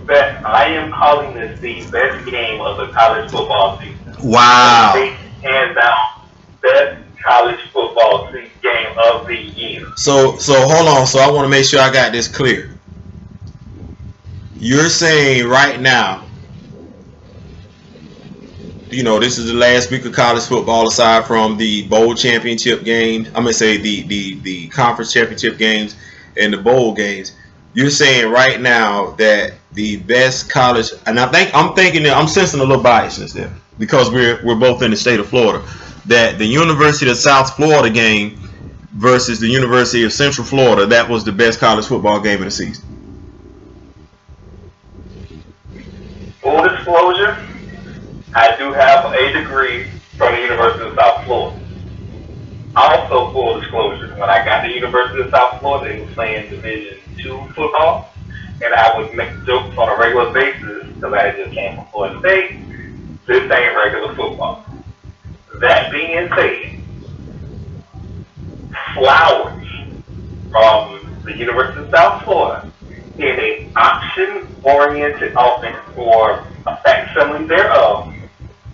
I am calling this the best game of the college football season. Wow. Hands down, best college football game of the year. So hold on. So I want to make sure I got this clear. You're saying right now, you know, this is the last week of college football aside from the bowl championship games. I'm gonna say the conference championship games and the bowl games. You're saying right now that the best college, and I'm sensing a little biasness there because we're both in the state of Florida, that the University of South Florida game versus the University of Central Florida, that was the best college football game of the season. Full disclosure, I do have a degree from the University of South Florida. Also, full disclosure, when I got to the University of South Florida, they were playing Division II football, and I would make jokes on a regular basis because I just came from Florida State. This ain't regular football. That being said, Flowers from the University of South Florida in an option-oriented offense or a facsimile thereof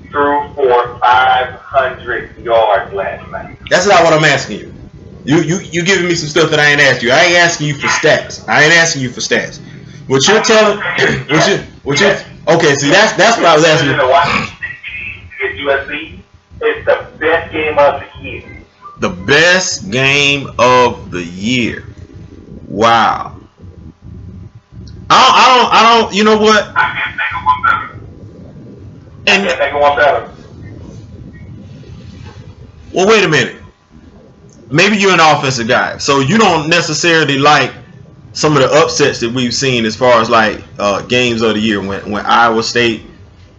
threw for 500 yards last night. That's not what I'm asking you. You giving me some stuff that I ain't asked you. I ain't asking you for stats. I ain't asking you for stats. What you're telling, okay, see that's what I was asking you. USC is the best game of the year. The best game of the year. Wow. I don't. You know what? I can't think of one better. I can't think of one better. Well, wait a minute. Maybe you're an offensive guy, so you don't necessarily like some of the upsets that we've seen as far as like games of the year. When Iowa State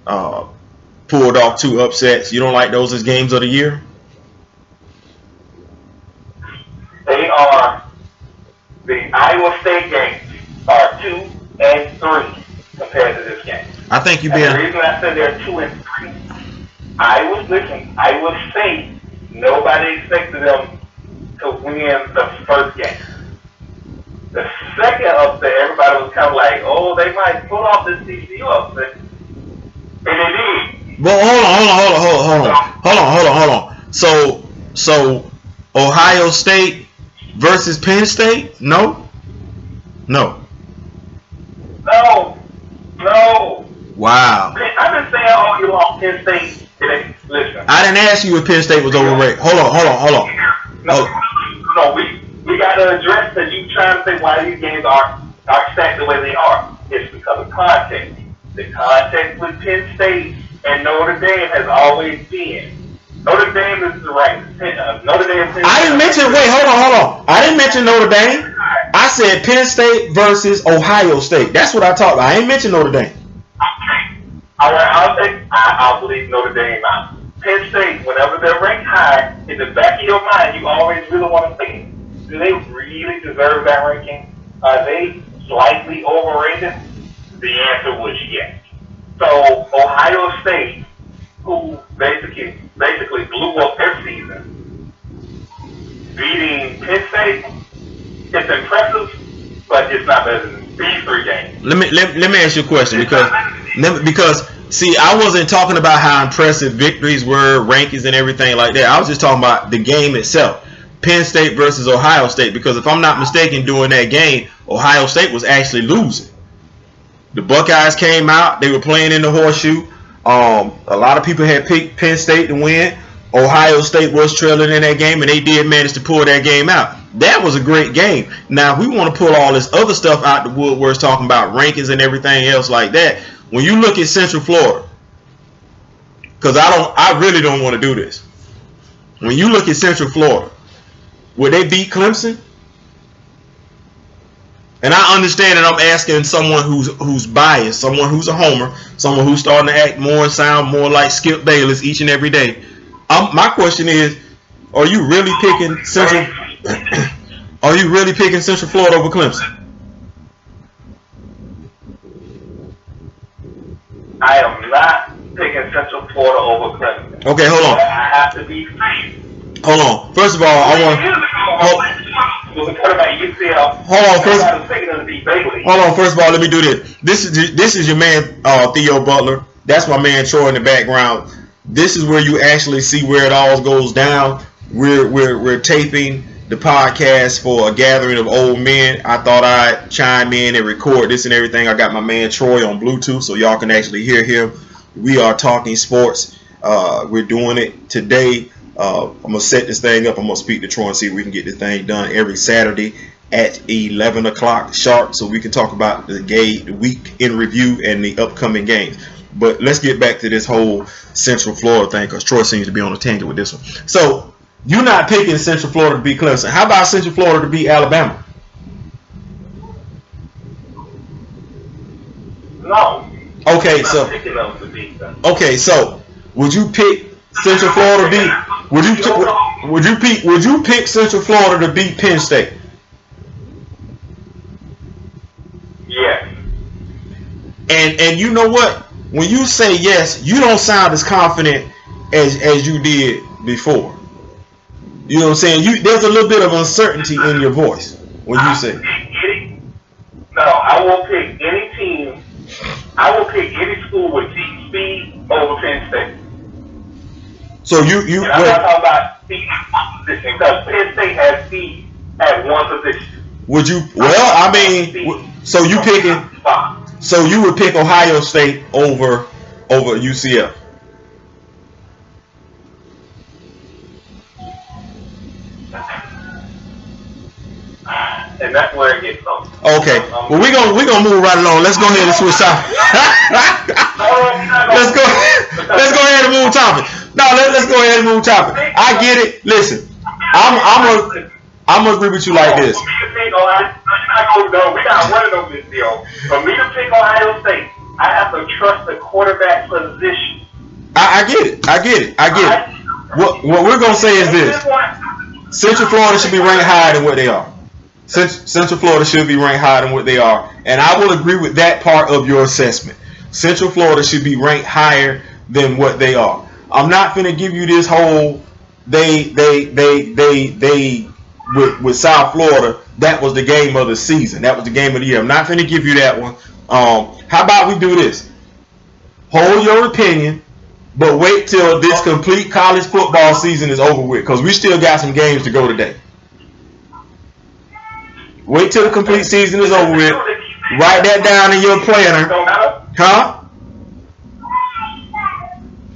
pulled off 2 upsets, you don't like those as games of the year? They are, the Iowa State games are 2 and 3 compared to this game. I think you being. The reason I said they're 2 and 3, Iowa State, nobody expected them to win the first game. The second upset, everybody was kind of like, oh, they might pull off this TCU upset. And they did. Well, hold on. So Ohio State versus Penn State? No. Wow. I've been saying all year long, Penn State. Listen. I didn't ask you if Penn State was overrated. Hold on. No, we got to address that. You trying to say why these games are stacked the way they are. It's because of context. The context with Penn State and Notre Dame has always been. Notre Dame is the right. Notre Dame. I didn't mention. Wait, hold on. I didn't mention Notre Dame. I said Penn State versus Ohio State. That's what I talked about. I ain't mentioned Notre Dame. Okay. All right. I'll believe Notre Dame out. Penn State, whenever they're ranked high, in the back of your mind, you always really want to think, do they really deserve that ranking? Are they slightly overrated? The answer was yes. So Ohio State, who basically blew up their season, beating Penn State, it's impressive, but it's not better than these 3 games. Let me ask you a question because see, I wasn't talking about how impressive victories were, rankings, and everything like that. I was just talking about the game itself. Penn State versus Ohio State. Because if I'm not mistaken, during that game, Ohio State was actually losing. The Buckeyes came out. They were playing in the horseshoe. A lot of people had picked Penn State to win. Ohio State was trailing in that game, and they did manage to pull that game out. That was a great game. Now, if we want to pull all this other stuff out the woodworks, talking about rankings and everything else like that, when you look at Central Florida, because I really don't want to do this. When you look at Central Florida, would they beat Clemson? And I understand that I'm asking someone who's biased, someone who's a homer, someone who's starting to act more and sound more like Skip Bayless each and every day. My question is, are you really picking Central? Are you really picking Central Florida over Clemson? I am not picking Central Florida over Clemson. Okay, hold on. I have to be safe. Hold on. First of all, I want. was a quarterback at UCLA. Hold on. First of all, let me do this. This is your man Theo Butler. That's my man Troy in the background. This is where you actually see where it all goes down. We're taping the podcast for a gathering of old men. I thought I'd chime in and record this and everything. I got my man Troy on Bluetooth so y'all can actually hear him. We are talking sports. We're doing it today. I'm going to set this thing up. I'm going to speak to Troy and see if we can get this thing done every Saturday at 11 o'clock sharp so we can talk about the week in review and the upcoming games. But let's get back to this whole Central Florida thing because Troy seems to be on a tangent with this one. So, you're not picking Central Florida to beat Clemson. How about Central Florida to beat Alabama? No. Okay, so. Okay, so would you pick Central Florida to beat? Would you pick Central Florida to beat Penn State? Yes. And you know what? When you say yes, you don't sound as confident as you did before. You know what I'm saying? There's a little bit of uncertainty in your voice when you say. No, I will pick any team. I will pick any school with team speed over Penn State. So you and I'm not talking about speed position because Penn State has speed at one position. Would you? Well, I mean, so you picking? So you would pick Ohio State over UCF? And that's where it gets on. Okay. Well, we're gonna move right along. Let's go ahead and switch topic. Let's go ahead and move topic. No, let's go ahead and move topic. I get it. Listen, I'm gonna agree with you like this. For me to pick Ohio, we got one of those this deal. For me to pick Ohio State, I have to trust the quarterback position. I get it. What we're gonna say is this: Central Florida should be ranked higher than what they are. Central Florida should be ranked higher than what they are, and I will agree with that part of your assessment. Central Florida should be ranked higher than what they are. I'm not going to give you this whole with South Florida. That was the game of the season. That was the game of the year. I'm not going to give you that one. How about we do this? Hold your opinion, but wait till this complete college football season is over with, because we still got some games to go today. Wait till the complete season is over with. Write that down in your planner. Huh?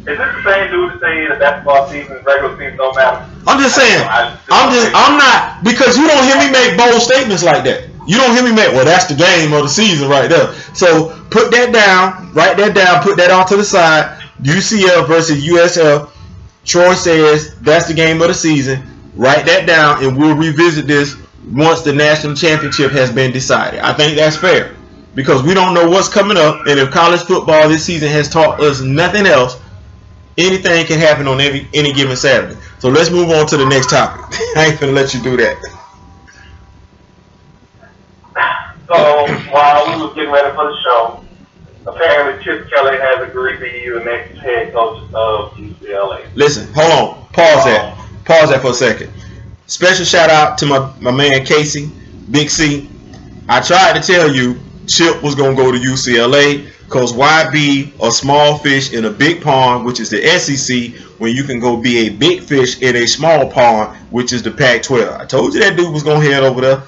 Is this the same dude saying that basketball season, regular season don't matter? I'm just saying. I'm not, because you don't hear me make bold statements like that. You don't hear me make, well, that's the game of the season right there. So put that down, write that down, put that off to the side. UCF versus USF. Troy says that's the game of the season. Write that down, and we'll revisit this once the national championship has been decided. I think that's fair, because we don't know what's coming up, and if college football this season has taught us nothing else, anything can happen on any given Saturday. So let's move on to the next topic. I ain't gonna let you do that. So while we were getting ready for the show, apparently Chip Kelly has agreed to be the next head coach of UCLA. Listen, hold on. Pause that for a second. Special shout out to my man Casey, Big C. I tried to tell you Chip was going to go to UCLA, because why be a small fish in a big pond, which is the SEC, when you can go be a big fish in a small pond, which is the Pac-12. I told you that dude was going to head over there.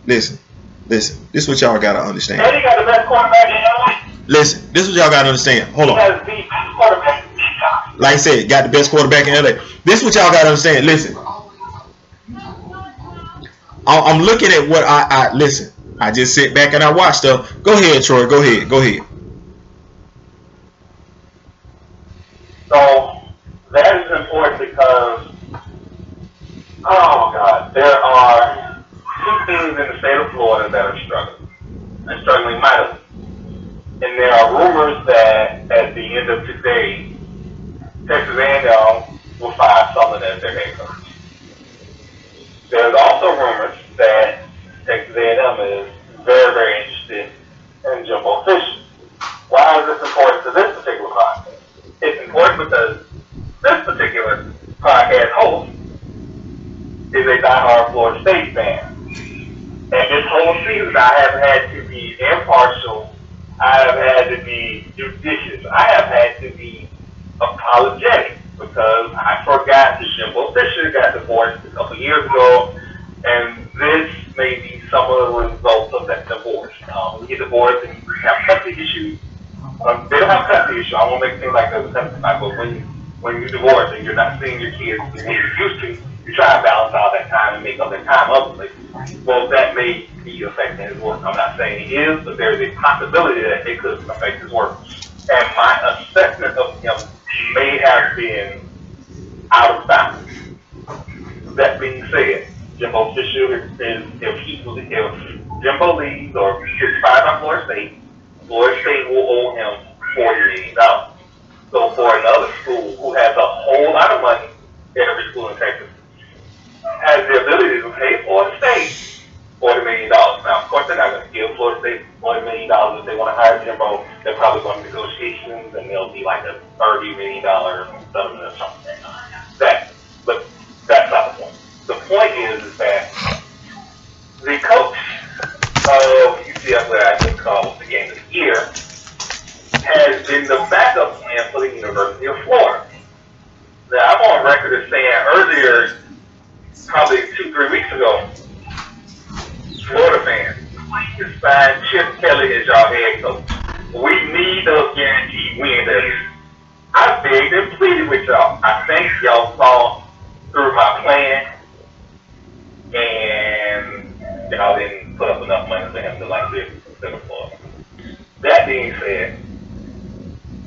Listen. This is what y'all got to understand. And he got the best quarterback in LA. Listen, this is what y'all got to understand. Hold on. He has the best quarterback in LA. Like I said, got the best quarterback in LA. This is what y'all got to understand. Listen. I'm looking at what I listen. I just sit back and I watch stuff. Go ahead, Troy. Go ahead. So that is important because, oh God, there are two teams in the state of Florida that are struggling. They're struggling mightily. And there are rumors that at the end of today, Texas A&M will fire Sutherland as their head coach. There's also rumors that Texas A&M is very, very interested in Jimbo Fisher. Why is this important to this particular podcast? It's important because this particular podcast host is a diehard Florida State fan. seasons, I have had to be impartial. I have had to be judicious. I have had to be apologetic because I forgot that Jimbo Fisher got divorced a couple years ago, and this may be some of the results of that divorce. When you get divorced and you have custody issues, they don't have custody issues. I won't make things like that with custody, but when you divorce and you're not seeing your kids the way you used to, you try to balance out that time and make up that time up. Well, that may be affecting his work. I'm not saying he is, but there's a possibility that it could affect his work. And my assessment of him may have been out of bounds. That being said, Jimbo Fisher is if Jimbo leaves or gets fired by Florida State will owe him $40 million. So for another school who has a whole lot of money, every school in Texas has the ability to pay Florida State $40 million. Now, of course, they're not going to give Florida State $40 million if they want to hire Jimbo. They're probably going to negotiations, and they'll be like a $30 million settlement or something. But that's not the point. The point is that the coach of UCLA, I just called the game of the year, has been the backup plan for the University of Florida. Now, I'm on record as saying earlier, probably 2-3 weeks ago, Florida fans, please sign Chip Kelly as your head coach. We need those guaranteed wins. I begged and pleaded with y'all. I think y'all saw through my plan, and y'all didn't put up enough money for him to like this instead of Florida. That being said,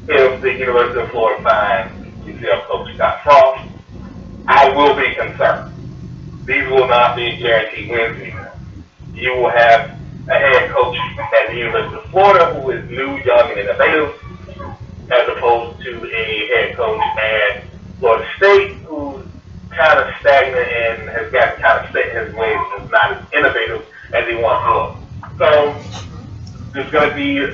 if the University of Florida finds UCLA coach Scott Frost, I will be concerned. These will not be guaranteed wins anymore. You will have a head coach at the University of Florida who is new, young, and innovative, as opposed to a head coach at Florida State who's kind of stagnant and has got kind of set in his ways and is not as innovative as he once was. So there's going to be a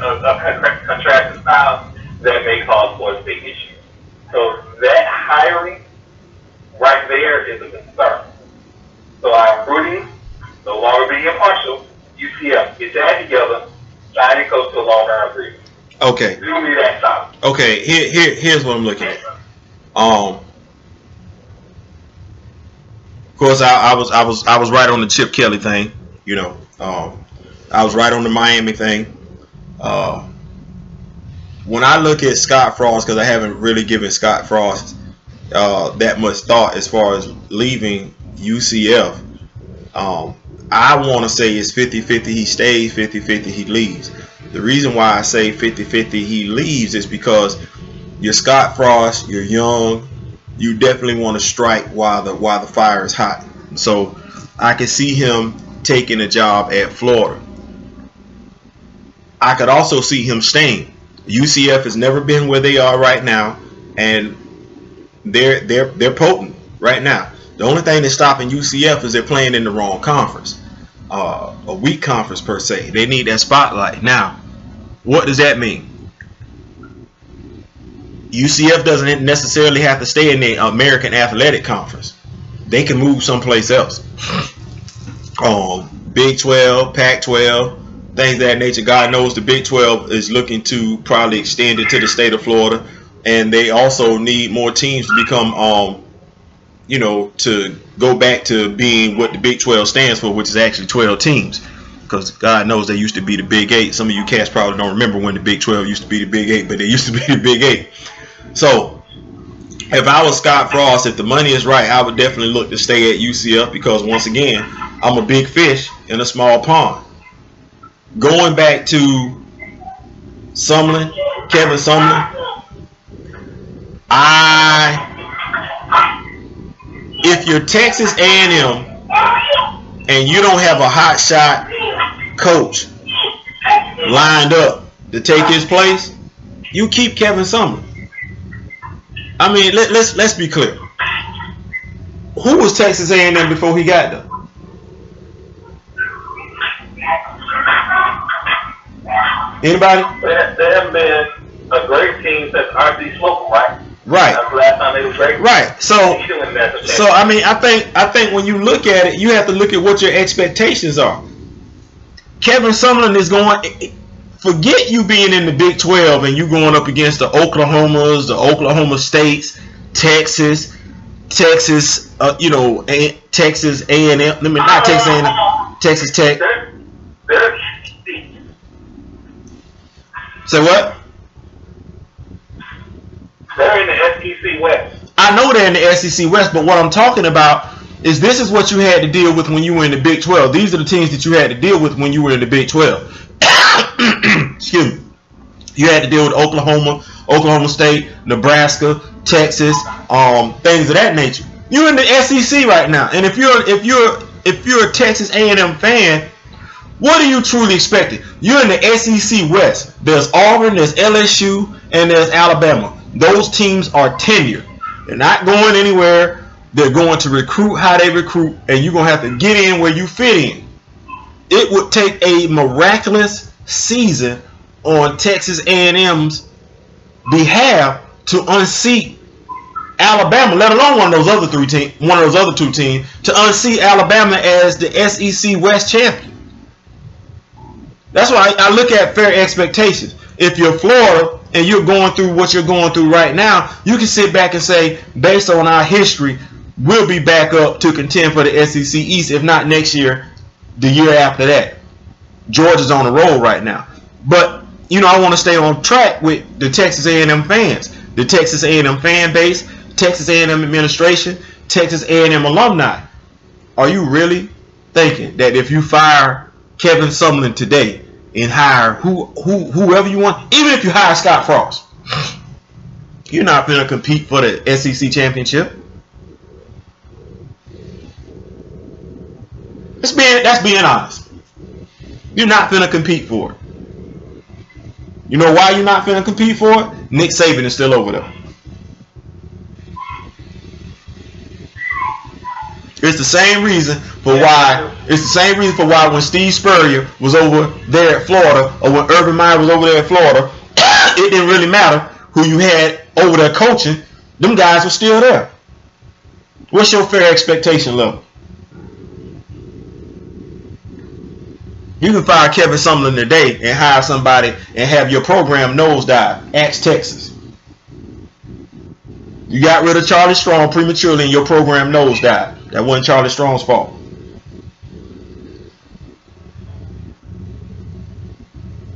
contrasting style that may cause Florida State issues. So that hiring right there is a concern. So I'm rooting, no longer being impartial. UCF, get your head together, sign your coach to a long-term agreement. Okay. Do me that solid. Okay. Here's what I'm looking at. Of course, I was right on the Chip Kelly thing. You know, I was right on the Miami thing. When I look at Scott Frost, because I haven't really given Scott Frost that much thought as far as leaving UCF, I want to say it's 50-50 he stays, 50-50 he leaves. The reason why I say 50-50 he leaves is because you're Scott Frost, you're young, you definitely want to strike while the fire is hot. So I can see him taking a job at Florida. I could also see him staying. UCF has never been where they are right now, and they're potent right now. The only thing that's stopping UCF is they're playing in the wrong conference, a weak conference per se. They need that spotlight. Now, what does that mean? UCF doesn't necessarily have to stay in the American Athletic Conference. They can move someplace else. Big 12, Pac-12, things of that nature. God knows the Big 12 is looking to probably extend it to the state of Florida, and they also need more teams to become, to go back to being what the Big 12 stands for, which is actually 12 teams. Because God knows they used to be the Big 8. Some of you cats probably don't remember when the Big 12 used to be the Big 8, but they used to be the Big 8. So, if I was Scott Frost, if the money is right, I would definitely look to stay at UCF because, once again, I'm a big fish in a small pond. Going back to Kevin Sumlin, if you're Texas A&M and you don't have a hot shot coach lined up to take his place, you keep Kevin Sumlin. I mean, let's be clear. Who was Texas A&M before he got there? Anybody? They haven't been a great team since R.C. Slocum, right? Right. That's the last time they were great. Right. So I mean, I think when you look at it, you have to look at what your expectations are. Kevin Sumlin is going. Forget you being in the Big 12 and you going up against the Oklahomas, the Oklahoma States, Texas, Texas A&M. Not Texas A&M, Texas Tech. Say what? They're in the SEC West. I know they're in the SEC West, but what I'm talking about is this is what you had to deal with when you were in the Big 12. These are the teams that you had to deal with when you were in the Big 12. Excuse me. You had to deal with Oklahoma, Oklahoma State, Nebraska, Texas, things of that nature. You're in the SEC right now, and if you're a Texas A&M fan, what are you truly expecting? You're in the SEC West. There's Auburn, there's LSU, and there's Alabama. Those teams are tenured. They're not going anywhere. They're going to recruit how they recruit, and you're going to have to get in where you fit in. It would take a miraculous season on Texas A&M's behalf to unseat Alabama, let alone one of those other two teams, to unseat Alabama as the SEC West champion. That's why I look at fair expectations. If you're Florida and you're going through what you're going through right now, you can sit back and say, based on our history, we'll be back up to contend for the SEC East, if not next year, the year after that. Georgia's on the roll right now. But, I want to stay on track with the Texas A&M fans, the Texas A&M fan base, Texas A&M administration, Texas A&M alumni. Are you really thinking that if you fire Kevin Sumlin today and hire whoever you want, even if you hire Scott Frost, you're not going to compete for the SEC championship? That's being honest. You're not going to compete for it. You know why you're not going to compete for it? Nick Saban is still over there. It's the same reason for why. It's the same reason for why when Steve Spurrier was over there at Florida, or when Urban Meyer was over there at Florida, it didn't really matter who you had over there coaching. Them guys were still there. What's your fair expectation level? You can fire Kevin Sumlin today and hire somebody and have your program nosedive. Ask Texas. You got rid of Charlie Strong prematurely and your program nosedive. That wasn't Charlie Strong's fault.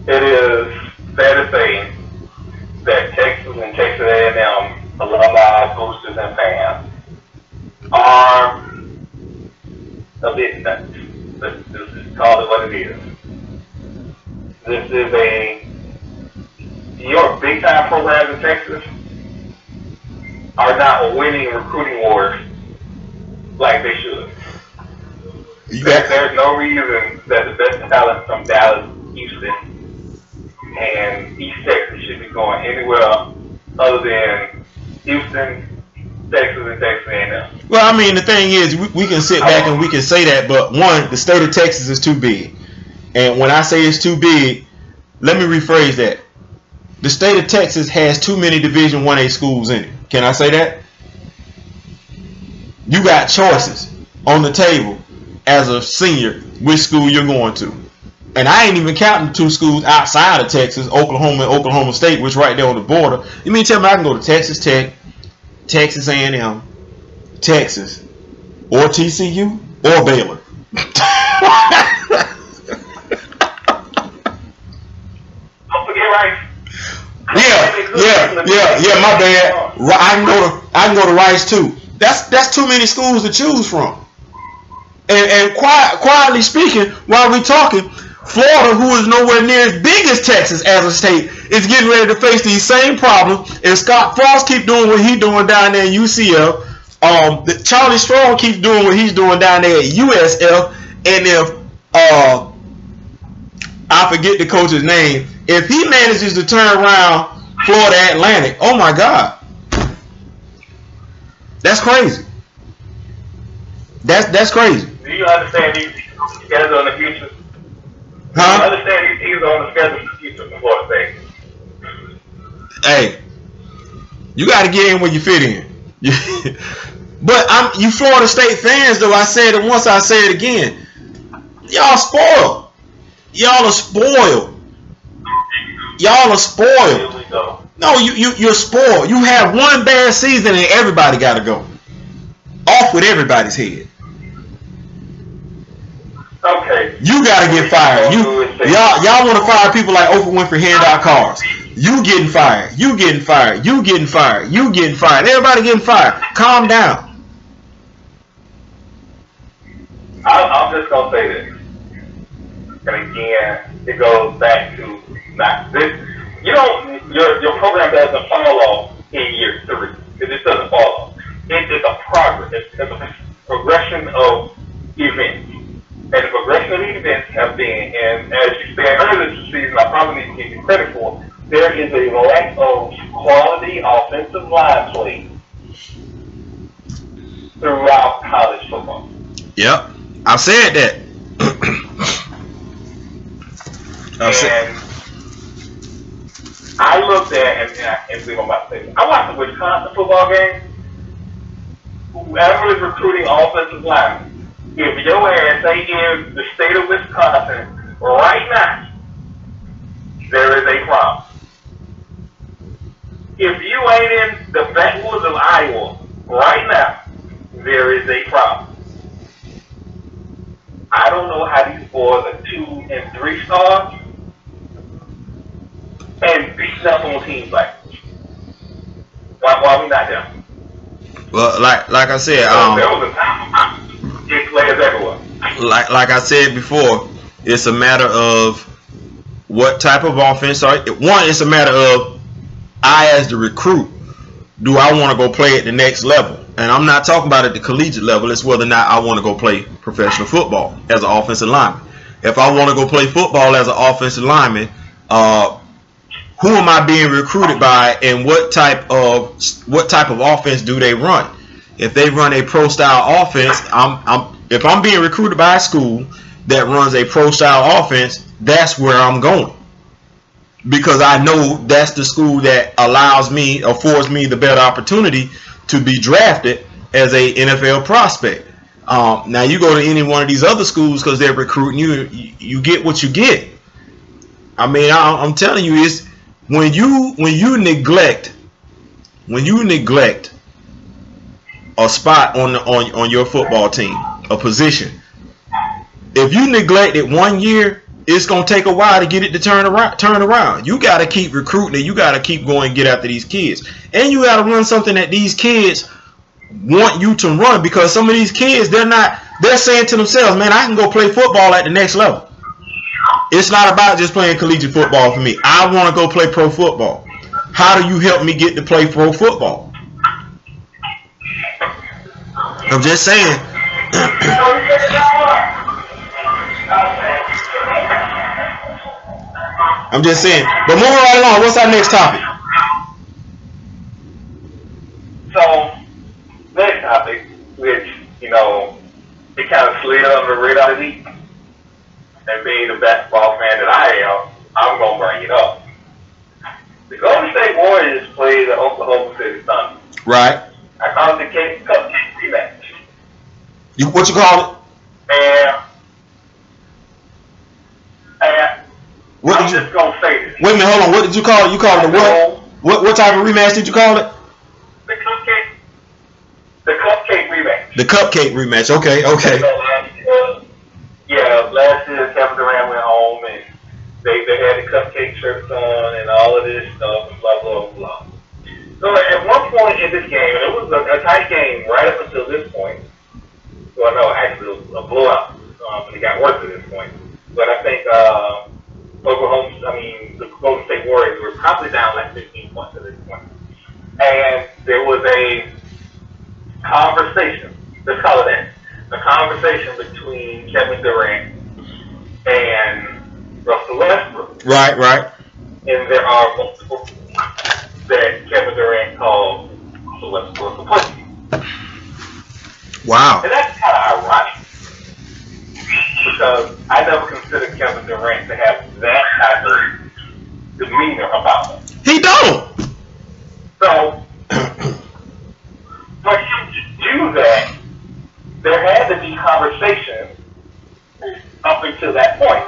It is fair to say that Texas and Texas A&M alumni, boosters, and fans are a bit nuts. Let's just call it what it is. This is your big time programs in Texas are not winning recruiting wars like they should. There's no reason that the best talent from Dallas, Houston, and East Texas should be going anywhere other than Houston, Texas, and Texas A&M. Well, I mean, the thing is, we can sit back and we can say that, but one, the state of Texas is too big. And when I say it's too big, let me rephrase that. The state of Texas has too many Division 1A schools in it. Can I say that? You got choices on the table as a senior which school you're going to. And I ain't even counting two schools outside of Texas, Oklahoma and Oklahoma State, which right there on the border. You mean tell me I can go to Texas Tech, Texas A&M, Texas, or TCU, or Baylor? Don't forget Rice. Yeah, my bad. I can go to Rice too. That's too many schools to choose from. And quietly speaking, while we talking, Florida, who is nowhere near as big as Texas as a state, is getting ready to face these same problems. And Scott Frost keep doing what he's doing down there in UCF. Charlie Strong keeps doing what he's doing down there at USF. And if I forget the coach's name, if he manages to turn around Florida Atlantic, oh my God, that's crazy. That's crazy. Do you understand these guys on the future? Huh? I understand these on the schedule for the future for Florida State. Hey, you got to get in where you fit in. But you Florida State fans, though, I said it once, I say it again. Y'all spoiled. Y'all are spoiled. Y'all are spoiled. Here we go. No, you're spoiled. You have one bad season and everybody got to go. Off with everybody's head. Okay. You got to get fired. Y'all want to fire people like Oprah Winfrey hand out cars. You getting fired. You getting fired. You getting fired. You getting fired. Everybody getting fired. Calm down. I'm just gonna say this, and again, it goes back to not this. Your program doesn't fall off in year 3. It just doesn't fall off. It's a progress. It's a progression of events. And the progression of events have been, and as you said earlier this season, I probably need to give you credit for, there is a lack of quality offensive line play throughout college football. Yep. I've said that. I looked at, and I can't believe I'm about to say this. I watched the Wisconsin football game. Whoever is recruiting offensive linemen, if your ass ain't in the state of Wisconsin right now, there is a problem. If you ain't in the backwoods of Iowa right now, there is a problem. I don't know how these boys are 2 and 3 stars and beating up on teams like this. Why we not there? Well, like I said, there was a time get players everywhere. Like I said before, it's a matter of what type of offense. One, it's a matter of I, as the recruit, do I want to go play at the next level? And I'm not talking about at the collegiate level. It's whether or not I want to go play professional football as an offensive lineman. If I want to go play football as an offensive lineman, who am I being recruited by, and what type of offense do they run? If they run a pro style offense, if I'm being recruited by a school that runs a pro style offense, that's where I'm going, because I know that's the school that affords me the better opportunity to be drafted as a NFL prospect. Now you go to any one of these other schools because they're recruiting you get what you get. I mean, I'm telling you, it's when you neglect a spot on your football team, a position. If you neglect it 1 year, it's gonna take a while to get it to turn around. You gotta keep recruiting it. You gotta keep going and get after these kids, and you gotta run something that these kids want you to run, because some of these kids, they're saying to themselves, man, I can go play football at the next level. It's not about just playing collegiate football for me. I want to go play pro football. How do you help me get to play pro football? I'm just saying. I'm just saying. But moving right along, what's our next topic? So, next topic, which, it kind of slid under the radar this week, and being the basketball fan that I am, I'm going to bring it up. The Golden State Warriors played the Oklahoma City Thunder. Right. I call it the Cupcake rematch. What you call it? And I'm just going to say this. Wait a minute, hold on. What did you call it? You called it a what? What type of rematch did you call it? The Cupcake rematch. The Cupcake rematch. Okay. Last year Kevin Durant went home and they had the cupcake shirts on and all of this stuff and blah, blah, blah. So at one point in this game, and it was a tight game right up until this point. Well, no, actually it was a blowout. It got worse at this point. But I think the Golden State Warriors were probably down like 15 points at this point. And there was a conversation, let's call it that, a conversation between Kevin Durant and Russell Westbrook. Right. And there are multiple that Kevin Durant called Russell Westbrook a pussy. Wow. And that's kind of ironic, because I never considered Kevin Durant to have that type of demeanor about him. He don't. So, for him to do that, there had to be conversation up until that point.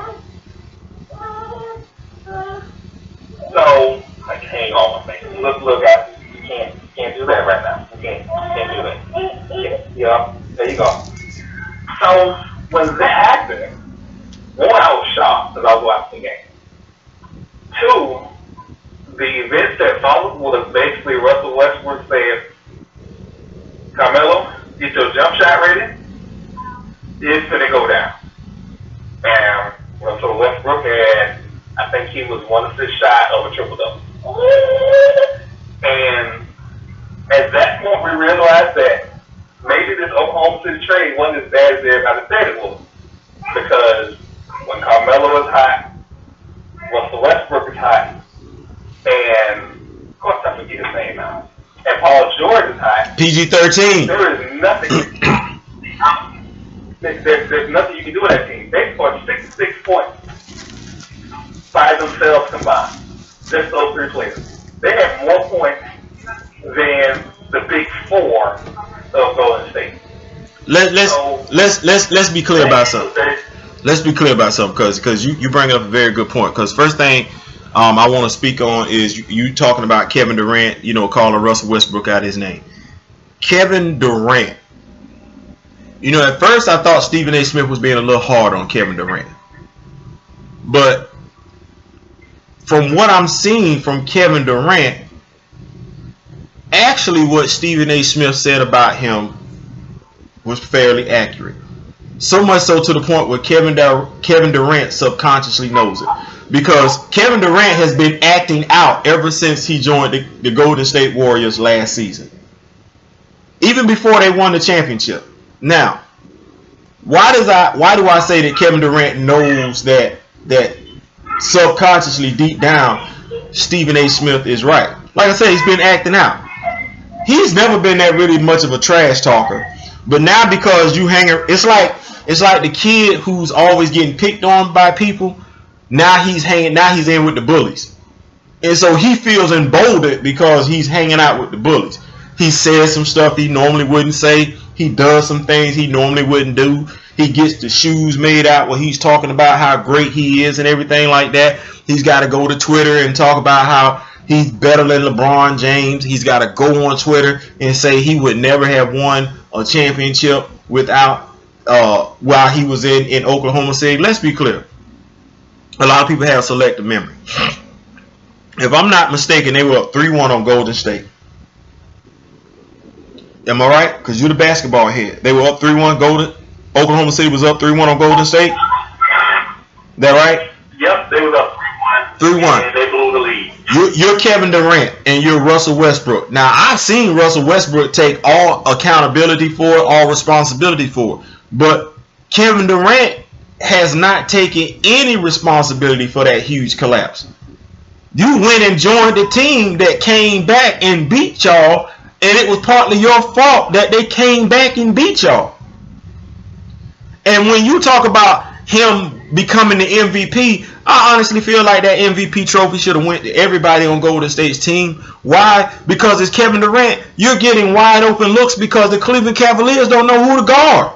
look, guys, you can't do that right now. You can't do that. Yeah, there you go. So when that happened, one, I was shocked because I was watching the game. Two, the events that followed was basically Russell Westbrook saying, Carmelo, get your jump shot ready. It's going to go down. And Russell Westbrook had, I think he was 1 assist shy of a triple-double. And at that point, we realized that maybe this Oklahoma City trade wasn't as bad as everybody said it was. Because when Carmelo is hot, Russell Westbrook is hot, and of course I forget his name now, and Paul George is hot. PG-13. There is nothing. There's nothing you can do with that team. They scored 66 points by themselves combined. Just those three players. They had more points than the big four of Golden State. Let's be clear about something. Let's be clear about something, because you bring up a very good point. Because first thing I want to speak on is you talking about Kevin Durant, calling Russell Westbrook out his name. Kevin Durant. At first I thought Stephen A. Smith was being a little hard on Kevin Durant. But from what I'm seeing from Kevin Durant, actually what Stephen A. Smith said about him was fairly accurate. So much so to the point where Kevin Durant subconsciously knows it. Because Kevin Durant has been acting out ever since he joined the Golden State Warriors last season. Even before they won the championship. Now, why do I say that Kevin Durant knows that subconsciously deep down Stephen A. Smith is right? Like I said, he's been acting out. He's never been that really much of a trash talker. But now because it's like the kid who's always getting picked on by people. Now he's in with the bullies. And so he feels emboldened because he's hanging out with the bullies. He says some stuff he normally wouldn't say. He does some things he normally wouldn't do. He gets the shoes made out where he's talking about how great he is and everything like that. He's got to go to Twitter and talk about how he's better than LeBron James. He's got to go on Twitter and say he would never have won a championship without while he was in Oklahoma City. Let's be clear. A lot of people have selective memory. If I'm not mistaken, they were up 3-1 on Golden State. Am I right? Because you're the basketball head. They were up 3-1. Oklahoma City was up 3-1 on Golden State. That right? Yep, they was up 3-1. And they blew the lead. You're Kevin Durant and you're Russell Westbrook. Now, I've seen Russell Westbrook take all accountability for it, all responsibility for it. But Kevin Durant has not taken any responsibility for that huge collapse. You went and joined the team that came back and beat y'all, and it was partly your fault that they came back and beat y'all. And when you talk about him becoming the MVP, I honestly feel like that MVP trophy should have went to everybody on Golden State's team. Why? Because it's Kevin Durant. You're getting wide open looks because the Cleveland Cavaliers don't know who to guard.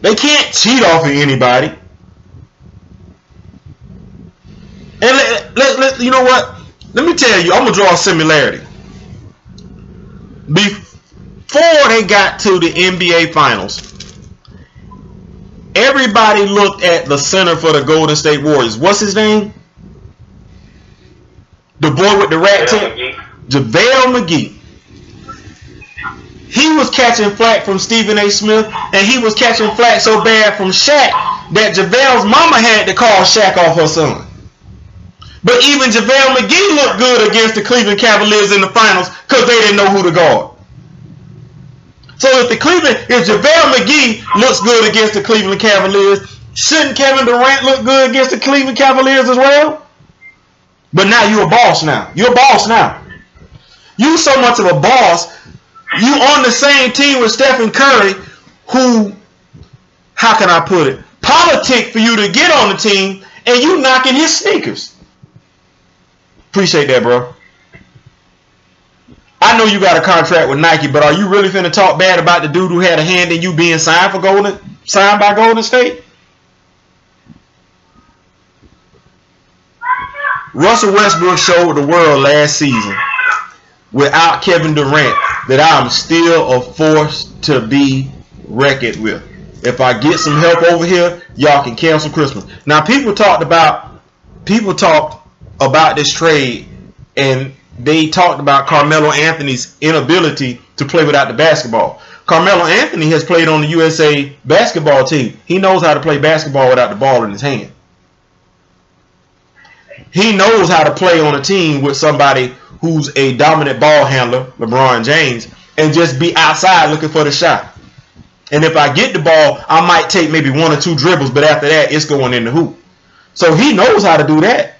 They can't cheat off of anybody. And let you know what? Let me tell you, I'm going to draw a similarity. Before they got to the NBA Finals, everybody looked at the center for the Golden State Warriors. What's his name? The boy with the rat tail? JaVale McGee. He was catching flack from Stephen A. Smith, and he was catching flack so bad from Shaq that JaVale's mama had to call Shaq off her son. But even JaVale McGee looked good against the Cleveland Cavaliers in the finals because they didn't know who to guard. So if JaVale McGee looks good against the Cleveland Cavaliers, shouldn't Kevin Durant look good against the Cleveland Cavaliers as well? But now you're a boss now. You're a boss now. You so much of a boss. You on the same team with Stephen Curry, who, how can I put it, politic for you to get on the team, and you knocking his sneakers. Appreciate that, bro. I know you got a contract with Nike, but are you really finna talk bad about the dude who had a hand in you being signed by Golden State? Russell Westbrook showed the world last season without Kevin Durant that I'm still a force to be reckoned with. If I get some help over here, y'all can cancel Christmas. Now, people talked about this trade, and they talked about Carmelo Anthony's inability to play without the basketball. Carmelo Anthony has played on the USA basketball team. He knows how to play basketball without the ball in his hand. He knows how to play on a team with somebody who's a dominant ball handler, LeBron James, and just be outside looking for the shot. And if I get the ball, I might take maybe 1 or 2 dribbles, but after that, it's going in the hoop. So he knows how to do that.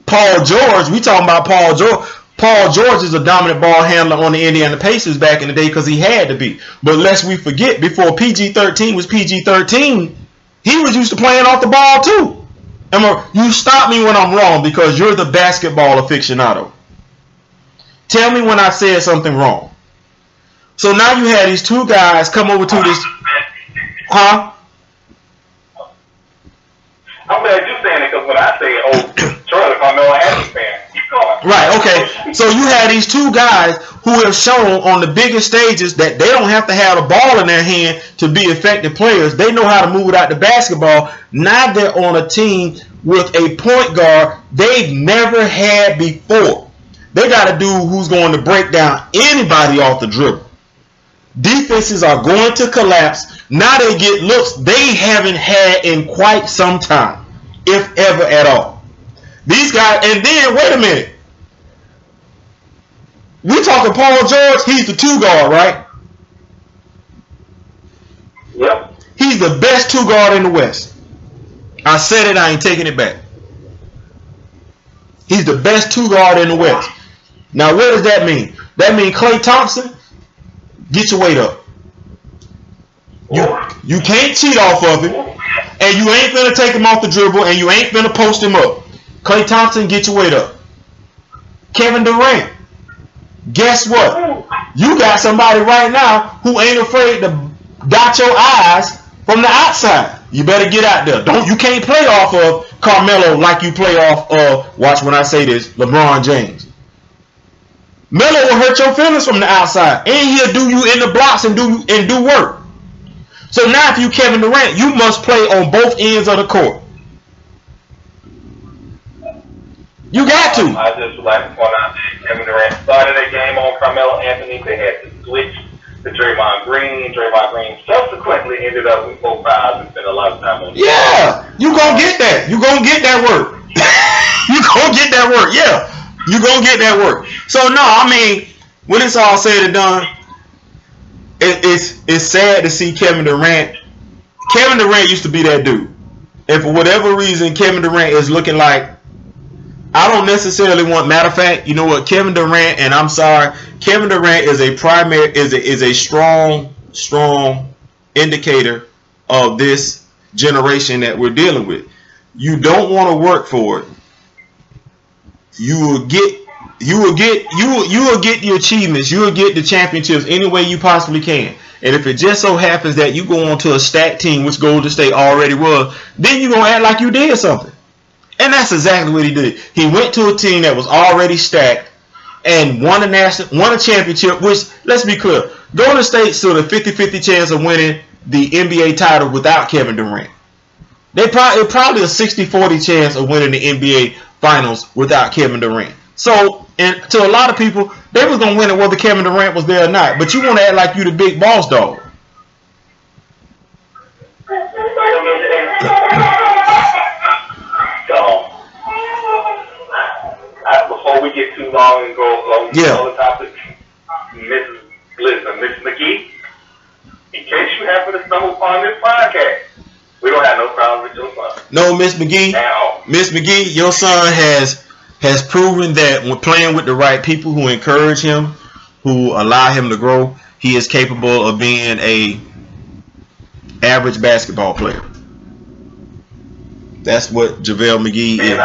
Paul George, we talking about Paul George. Paul George is a dominant ball handler on the Indiana Pacers back in the day because he had to be. But lest we forget, before PG-13 was PG-13, he was used to playing off the ball too. Emma, you stop me when I'm wrong because you're the basketball aficionado. Tell me when I said something wrong. So now you had these 2 guys come over to this, huh? I'm glad you're saying it because when I say, Charlie, Carmelo Anthony fan, keep going. Right, okay. So you had these 2 guys who have shown on the biggest stages that they don't have to have a ball in their hand to be effective players. They know how to move it out the basketball. Now they're on a team with a point guard they've never had before. They got a dude who's going to break down anybody off the dribble. Defenses are going to collapse. Now they get looks they haven't had in quite some time, if ever at all. These guys, and then, wait a minute. We talking Paul George, he's the 2 guard, right? Yep. He's the best 2 guard in the West. I said it, I ain't taking it back. He's the best 2 guard in the West. Now, what does that mean? That means Klay Thompson, get your weight up. You can't cheat off of him, and you ain't finna take him off the dribble, and you ain't finna post him up. Klay Thompson, get your weight up. Kevin Durant, guess what? You got somebody right now who ain't afraid to dot your eyes from the outside. You better get out there. You can't play off of Carmelo like you play off of, watch when I say this, LeBron James. Melo will hurt your feelings from the outside, and he'll do you in the blocks and do work. So now if you Kevin Durant, you must play on both ends of the court. You got to. I just would like to point out that Kevin Durant started that game on Carmelo Anthony. They had to switch to Draymond Green. Draymond Green subsequently ended up with 4 fouls and spent a lot of time on. Yeah, you gonna get that. You gonna get that work. You gonna get that work. Yeah, you gonna get that work. So no, I mean, when it's all said and done, it's sad to see Kevin Durant. Kevin Durant used to be that dude, and for whatever reason, Kevin Durant is looking like. I don't necessarily want. Matter of fact, you know what? Kevin Durant, and I'm sorry, Kevin Durant is a strong indicator of this generation that we're dealing with. You don't want to work for it. You will get the achievements. You will get the championships any way you possibly can. And if it just so happens that you go on to a stacked team, which Golden State already was, then you're gonna act like you did something. And that's exactly what he did. He went to a team that was already stacked and won a championship, which, let's be clear, Golden State stood a 50-50 chance of winning the NBA title without Kevin Durant. Probably a 60-40 chance of winning the NBA finals without Kevin Durant. So, and to a lot of people, they was going to win it whether Kevin Durant was there or not. But you want to act like you the big boss dog. Before we get too long and go on other topics, Miss McGee, in case you happen to stumble upon this podcast, we don't have no problem with your son. No, Miss McGee. Miss McGee, your son has proven that when playing with the right people who encourage him, who allow him to grow, he is capable of being a average basketball player. That's what JaVale McGee is.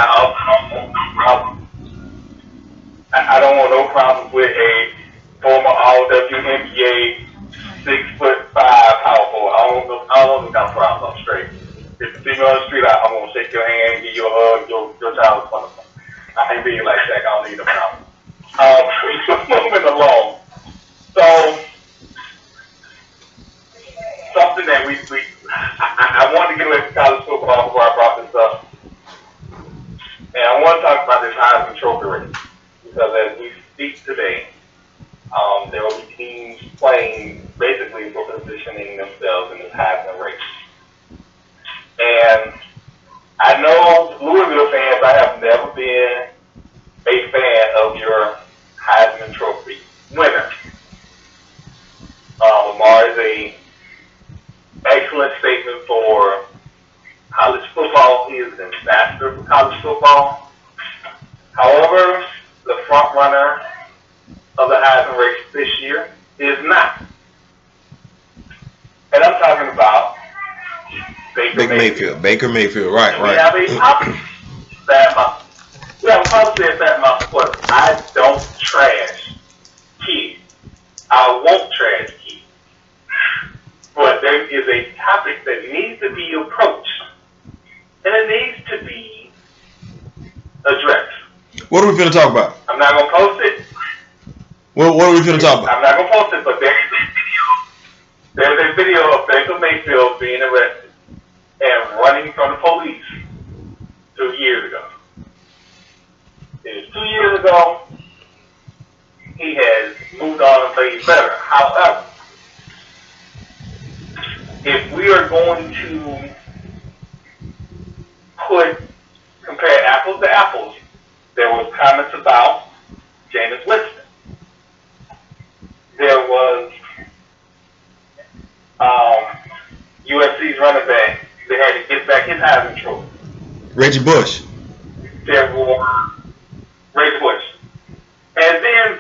I don't want no problems with a former All-WNBA 6'5" power forward. I don't want no problems. I'm straight. If you see me on the street, I'm gonna shake your hand, give you a hug. Your child is wonderful. I ain't being like that. I don't need them now. Moving along. So something that I wanted to get away from college football before I brought this up, and I want to talk about this Heisman Trophy race because as we speak today, there will be teams playing basically for positioning themselves in this Heisman race. And I know Louisville fans, I have never been a fan of your Heisman Trophy winner. Lamar is a excellent statement for college football. He is an ambassador for college football. However, the front runner of the Heisman race this year is not. And I'm talking about Baker Mayfield. Baker Mayfield, right. We have a policy at that amount, but I don't trash kids. I won't trash kids. But there is a topic that needs to be approached, and it needs to be addressed. What are we going to talk about? I'm not going to post it. What are we going to talk about? I'm not going to post it, but there's a video of Baker Mayfield being arrested and running from the police 2 years ago. It was 2 years ago. He has moved on and played better. However, if we are going to compare apples to apples, there was comments about Jameis Winston. There was USC's running back. They had to get back his Heisman Trophy. Reggie Bush. There were Reggie Bush. And then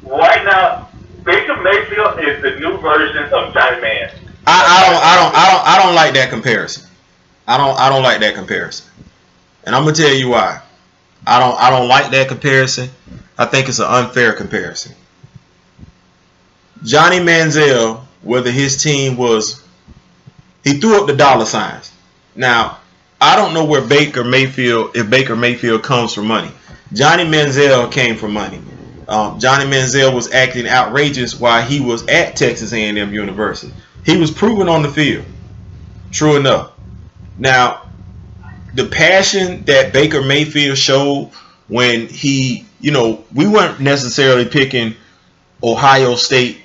right now, Baker Mayfield is the new version of Johnny Man. I don't like that comparison. I don't like that comparison. And I'm gonna tell you why. I don't like that comparison. I think it's an unfair comparison. Johnny Manziel, whether his team he threw up the dollar signs. Now, I don't know if Baker Mayfield comes from money. Johnny Manziel came from money. Johnny Manziel was acting outrageous while he was at Texas A&M University. He was proven on the field. True enough. Now, the passion that Baker Mayfield showed when we weren't necessarily picking Oklahoma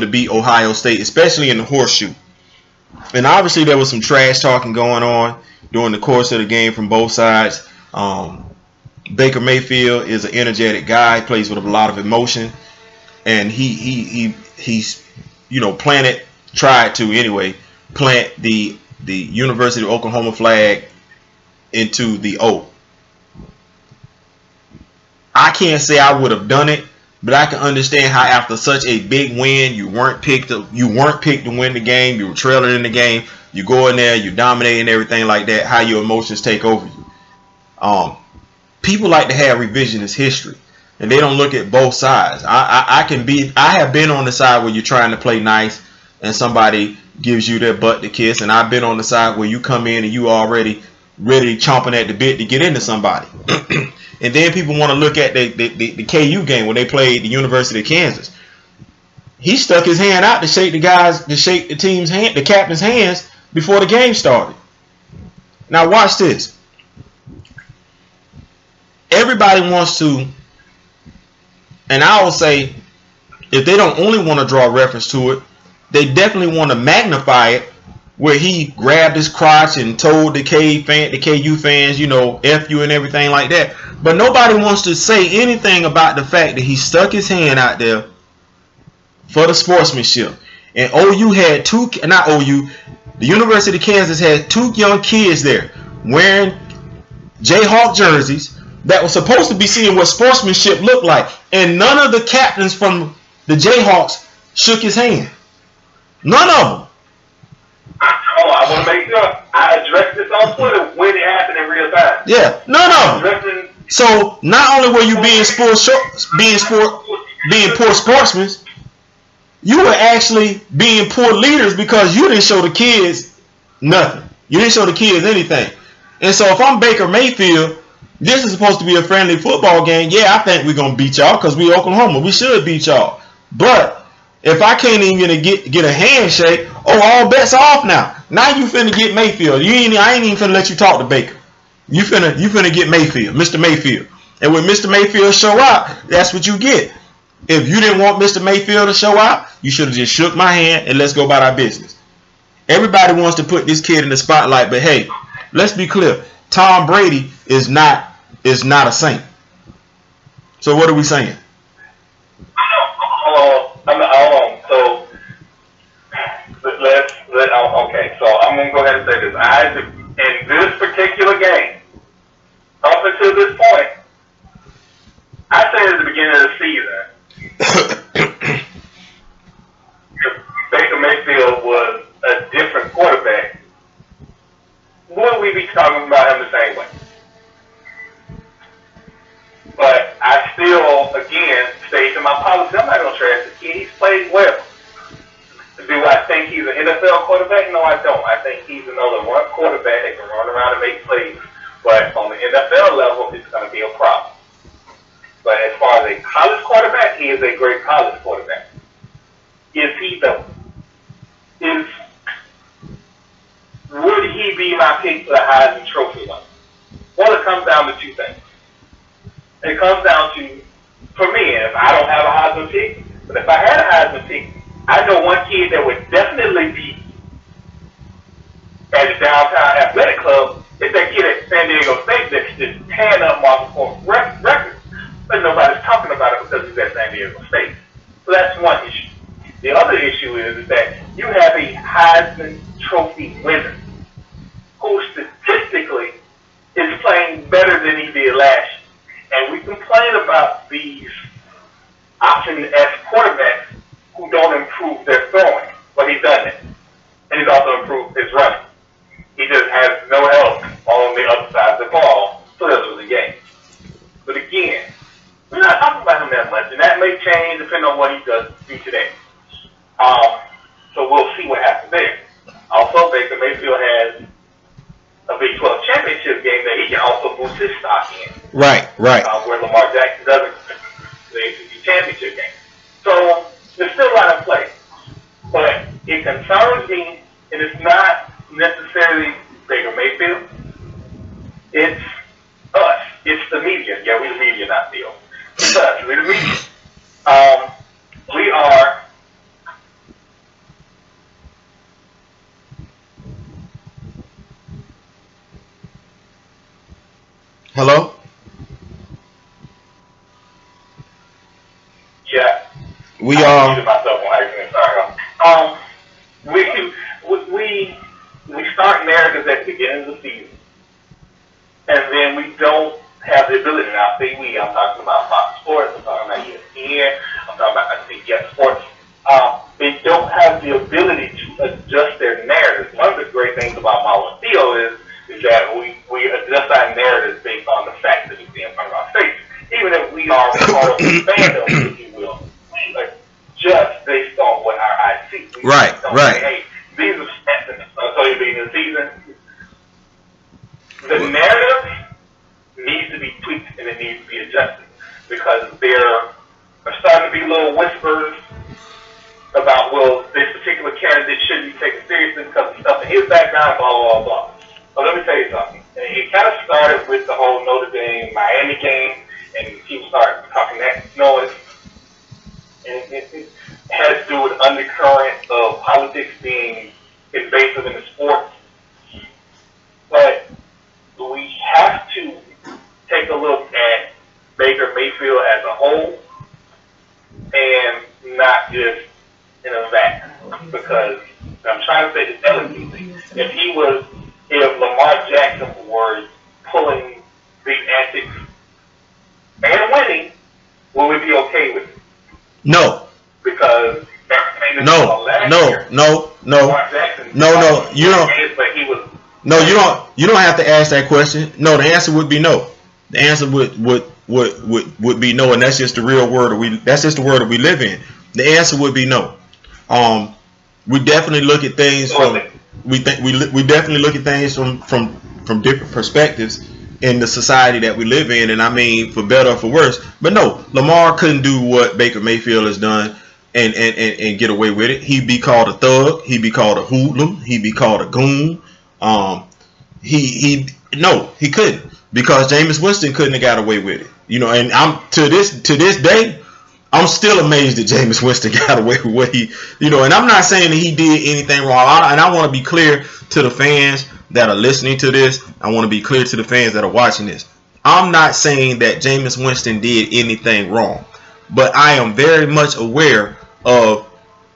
to beat Ohio State, especially in the horseshoe. And obviously there was some trash talking going on during the course of the game from both sides. Baker Mayfield is an energetic guy, plays with a lot of emotion, and he's plant the University of Oklahoma flag into the O. I can't say I would have done it, but I can understand how after such a big win, you weren't picked to win the game. You were trailing in the game. You go in there, you dominate and everything like that. How your emotions take over you. People like to have revisionist history, and they don't look at both sides. I have been on the side where you're trying to play nice, and somebody gives you their butt to kiss, and I've been on the side where you come in and you already ready chomping at the bit to get into somebody. And then people want to look at the KU game when they played the University of Kansas. He stuck his hand out to shake the team's hand, the captain's hands before the game started. Now watch this. Everybody wants to, and I will say, if they don't only want to draw reference to it, they definitely want to magnify it, where he grabbed his crotch and told the KU fans, F you and everything like that. But nobody wants to say anything about the fact that he stuck his hand out there for the sportsmanship. And the University of Kansas had 2 young kids there wearing Jayhawk jerseys that were supposed to be seeing what sportsmanship looked like. And none of the captains from the Jayhawks shook his hand. None of them. I want to make sure I addressed this on Twitter when it happened in real time. Yeah, none of them. So not only were you being poor sportsmen, you were actually being poor leaders because you didn't show the kids Nothing. You didn't show the kids anything. And so if I'm Baker Mayfield, this is supposed to be a friendly football game. Yeah, I think we're going to beat y'all because we Oklahoma. We should beat y'all. But if I can't even get a handshake, all bets are off now. Now you finna get Mayfield. I ain't even finna let you talk to Baker. You finna get Mayfield, Mr. Mayfield. And when Mr. Mayfield show out, that's what you get. If you didn't want Mr. Mayfield to show out, you should have just shook my hand and let's go about our business. Everybody wants to put this kid in the spotlight, but hey, let's be clear. Tom Brady is not a saint. So what are we saying? Okay, so I'm going to go ahead and say this. In this particular game, up until this point, I said at the beginning of the season, Baker Mayfield was a different quarterback. Would we be talking about him the same way? But I still, again, stayed to my policy. I'm not going to trash the kid. He's played well. Do I think he's an NFL quarterback? No, I don't. I think he's another one quarterback that can run around and make plays. But on the NFL level, it's going to be a problem. But as far as a college quarterback, he is a great college quarterback. Is he though? Would he be my pick for the Heisman Trophy level? Well, it comes down to two things. It comes down to, for me, if I don't have a Heisman pick, but if I had a Heisman pick, I know one kid that would definitely be at the downtown athletic club is that kid at San Diego State that's just tearing up multiple records. But nobody's talking about it because he's at San Diego State. So that's one issue. The other issue is that you have a Heisman Trophy winner who statistically is playing better than he did last year. And we complain about these option-S quarterbacks who don't improve their throwing. But he's done it. And he's also improved his running. He just has no help on the other side of the ball, so that's what the game. But again, we're not talking about him that much, and that may change depending on what he does do today. So we'll see what happens there. Also, Baker Mayfield has a Big 12 championship game that he can also boost his stock in. Right. Where Lamar Jackson doesn't the ACC championship game. So there's still a lot of play. But it concerns me, and it's not necessarily Baker Mayfield. It's us. It's the media. Yeah, we're the media, not Theo. It's us. We're the media. We are. Hello? Yeah. We are. We start narratives at the beginning of the season, and then we don't have the ability. Now, say we. I'm talking about Fox Sports. I'm talking about ESPN. I'm talking about CBS Sports. They don't have the ability to adjust their narratives. One of the great things about my Theo is that we adjust our narratives based on the facts that we see in front of our face. Even if we are part of the fandom, if you will, we adjust based on what our eyes see. Right. Say, hey, these are stats until you beginning of the season. The narrative needs to be tweaked and it needs to be adjusted because there are starting to be little whispers about, well, this particular candidate shouldn't be taken seriously because of stuff in his background, blah, blah, blah. But let me tell you something. It kind of started with the whole Notre Dame Miami game, and people started talking that noise. And it has to do with undercurrent of politics being invasive in the sports. But we have to take a look at Baker Mayfield as a whole and not just in a vacuum. Because I'm trying to say this elegantly. If Lamar Jackson were pulling these antics and winning, would we be okay with it? No. Because everything No. You don't have to ask that question. No, the answer would be no. The answer would be no, and that's just the real word that's just the world that we live in. The answer would be no. We definitely look at things from we definitely look at things from different perspectives in the society that we live in, and I mean, for better or for worse. But no, Lamar couldn't do what Baker Mayfield has done and get away with it. He'd be called a thug. He'd be called a hoodlum. He'd be called a goon. He couldn't, because Jameis Winston couldn't have got away with it. You know, and I'm to this day, I'm still amazed that Jameis Winston got away with what he, you know, and I'm not saying that he did anything wrong. And I want to be clear to the fans that are listening to this. I want to be clear to the fans that are watching this. I'm not saying that Jameis Winston did anything wrong, but I am very much aware of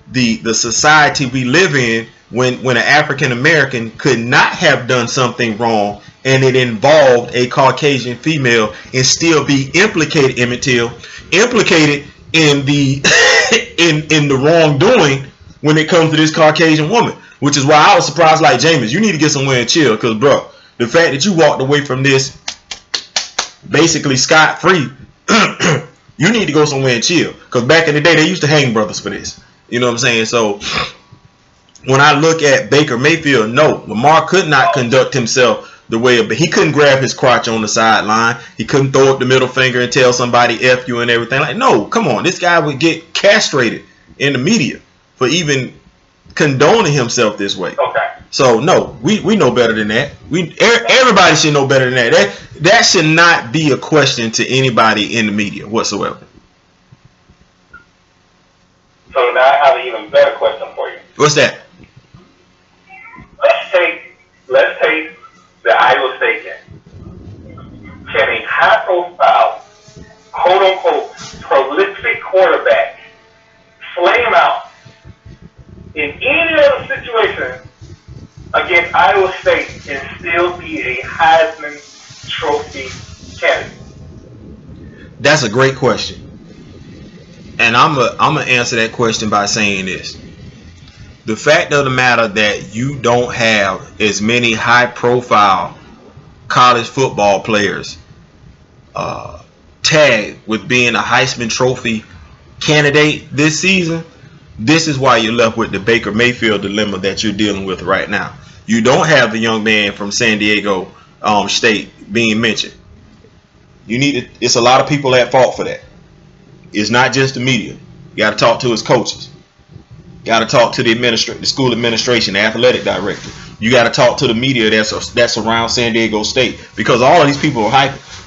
the society we live in when an African American could not have done something wrong and it involved a Caucasian female and still be implicated, Emmett Till, implicated in the in the wrongdoing when it comes to this Caucasian woman. Which is why I was surprised, like, Jameis, you need to get somewhere and chill, because, bro, the fact that you walked away from this basically scot-free, you need to go somewhere and chill. Because back in the day, they used to hang brothers for this. You know what I'm saying? So when I look at Baker Mayfield, no, Lamar could not conduct himself the way of, he couldn't grab his crotch on the sideline. He couldn't throw up the middle finger and tell somebody F you and everything. Like, no, come on. This guy would get castrated in the media for even condoning himself this way. Okay. So no, we know better than that. Everybody should know better than that. That should not be a question to anybody in the media whatsoever. So now I have an even better question for you. What's that? Let's take the Iowa State game. Can a high profile, quote unquote, prolific quarterback flame out in any other situation against Iowa State and still be a Heisman Trophy candidate? That's a great question. And I'm gonna answer that question by saying this. The fact of the matter that you don't have as many high profile college football players tagged with being a Heisman Trophy candidate this season, this is why you're left with the Baker Mayfield dilemma that you're dealing with right now. You don't have the young man from San Diego State being mentioned. It's a lot of people at fault for that. It's not just the media. You got to talk to his coaches. You got to talk to the school administration, the athletic director. You got to talk to the media that's around San Diego State, because all of these people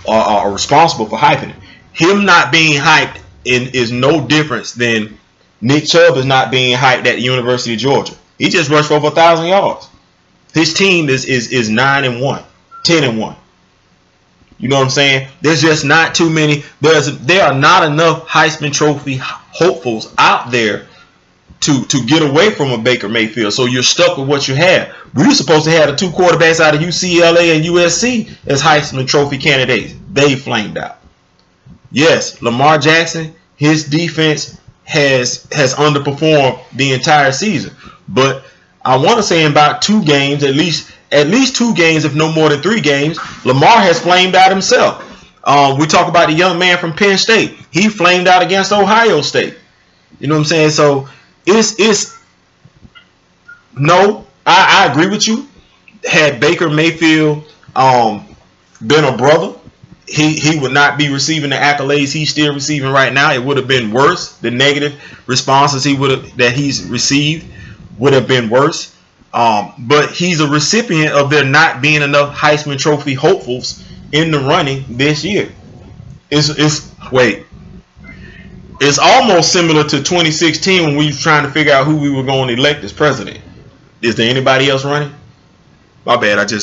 are responsible for hyping it. Him not being hyped is no difference than Nick Chubb is not being hyped at the University of Georgia. He just rushed for over 1,000 yards. His team is 9-1, 10-1. You know what I'm saying? There's just not too many. There are not enough Heisman Trophy hopefuls out there to get away from a Baker Mayfield. So you're stuck with what you have. We were supposed to have the two quarterbacks out of UCLA and USC as Heisman Trophy candidates. They flamed out. Yes, Lamar Jackson, his defense has underperformed the entire season. But I want to say in about 2 games, at least 2 games, if no more than 3 games, Lamar has flamed out himself. We talk about the young man from Penn State. He flamed out against Ohio State. You know what I'm saying? So I agree with you. Had Baker Mayfield been a brother, he would not be receiving the accolades he's still receiving right now. It would have been worse. The negative responses that he's received would have been worse. But he's a recipient of there not being enough Heisman Trophy hopefuls in the running this year. It's almost similar to 2016 when we were trying to figure out who we were going to elect as president. Is there anybody else running? My bad. Okay.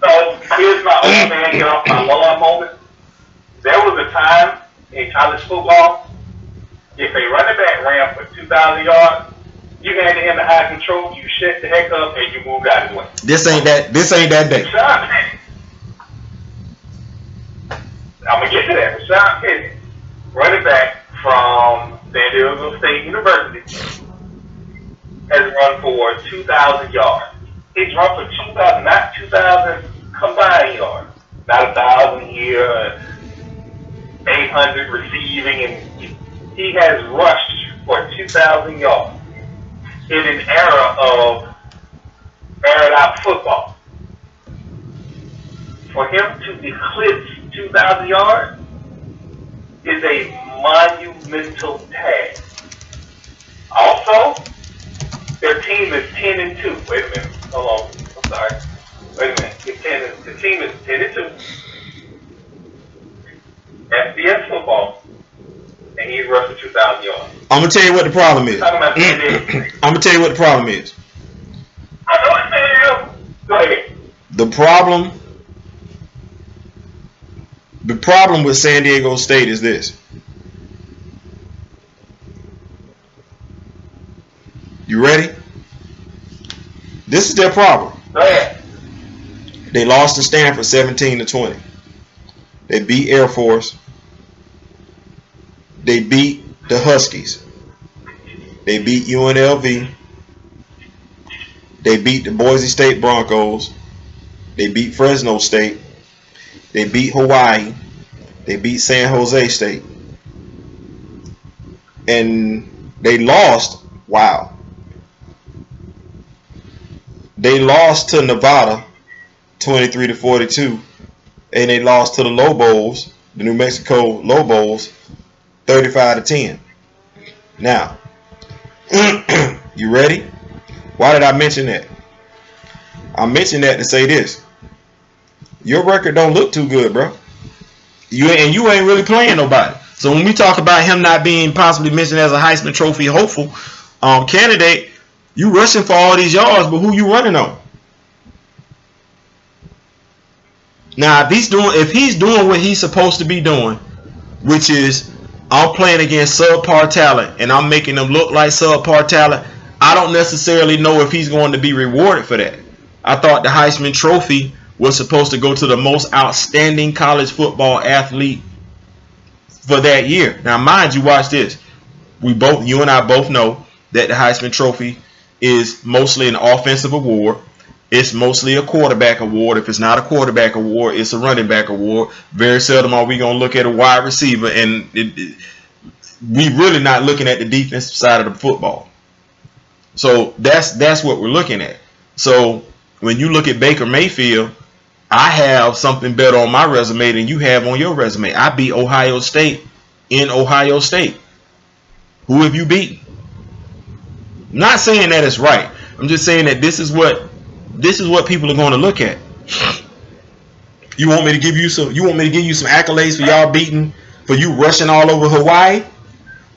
So here's my old man get off my lawn moment. There was a time in college football, if a running back ran for 2,000 yards, you handed him the Heisman Trophy, you shut the heck up, and you moved out of his way. This ain't that day. I'm going to get to that. Rashawn Penny, running back from San Diego State University, has run for 2,000 yards. He's run for 2,000, not 2,000 combined yards. Not 1,000 here, 800 receiving, and he has rushed for 2,000 yards in an era of aired out football. For him to eclipse 2,000 yards is a monumental task. Also, their team is 10-2. Wait a minute. Hold on. I'm sorry. Wait a minute. The team is 10-2. FBS football. And he's rushing 2,000 yards. I'm going to tell you what the problem is. I'm going to tell you what the problem is. I know what it is. Go ahead. The problem with San Diego State is this. You ready? This is their problem. Go ahead. They lost to Stanford 17-20. They beat Air Force. They beat the Huskies. They beat UNLV. They beat the Boise State Broncos. They beat Fresno State. They beat Hawaii. They beat San Jose State. And they lost. Wow. They lost to Nevada 23-42. And they lost to the Lobos, the New Mexico Lobos, 35-10. Now, you ready? Why did I mention that? I mentioned that to say this. Your record don't look too good, bro. You ain't really playing nobody. So when we talk about him not being possibly mentioned as a Heisman Trophy hopeful candidate, you rushing for all these yards, but who you running on? Now, if he's doing what he's supposed to be doing, which is I'm playing against subpar talent and I'm making them look like subpar talent, I don't necessarily know if he's going to be rewarded for that. I thought the Heisman Trophy was supposed to go to the most outstanding college football athlete for that year. Now, mind you, watch this. You and I both know that the Heisman Trophy is mostly an offensive award. It's mostly a quarterback award. If it's not a quarterback award, it's a running back award. Very seldom are we going to look at a wide receiver, and we really not looking at the defensive side of the football. So that's what we're looking at. So when you look at Baker Mayfield, I have something better on my resume than you have on your resume. I beat Ohio State in Ohio State. Who have you beat? I'm not saying that it's right. I'm just saying that this is what people are going to look at. You want me to give you some accolades for y'all beating, for you rushing all over Hawaii?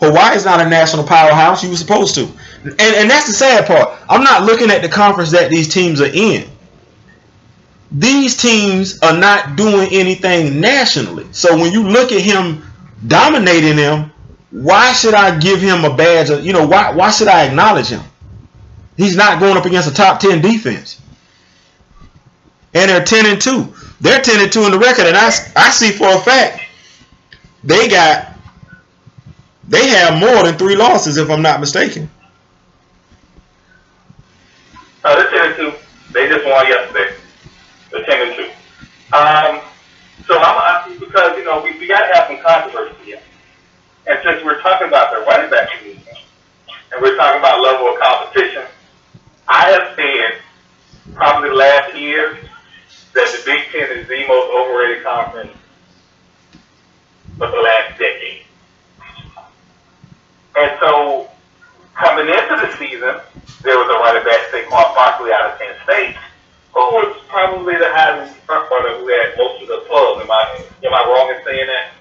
Hawaii is not a national powerhouse. You were supposed to. And that's the sad part. I'm not looking at the conference that these teams are in. These teams are not doing anything nationally. So when you look at him dominating them, why should I give him a badge of, why should I acknowledge him? He's not going up against a top 10 defense. And they're 10-2. They're 10-2 in the record, and I see for a fact they have more than 3 losses, if I'm not mistaken. They're 10-2. They just won yesterday. They're 10-2. So I'm asking because we got to have some controversy here, and since we're talking about the running back position, and we're talking about level of competition, I have said probably last year that the Big Ten is the most overrated conference for the last decade. And so, coming into the season, there was a running back, Saquon Barkley, out of Penn State, who was probably the Heisman front runner who had most of the plug. Am I wrong in saying that?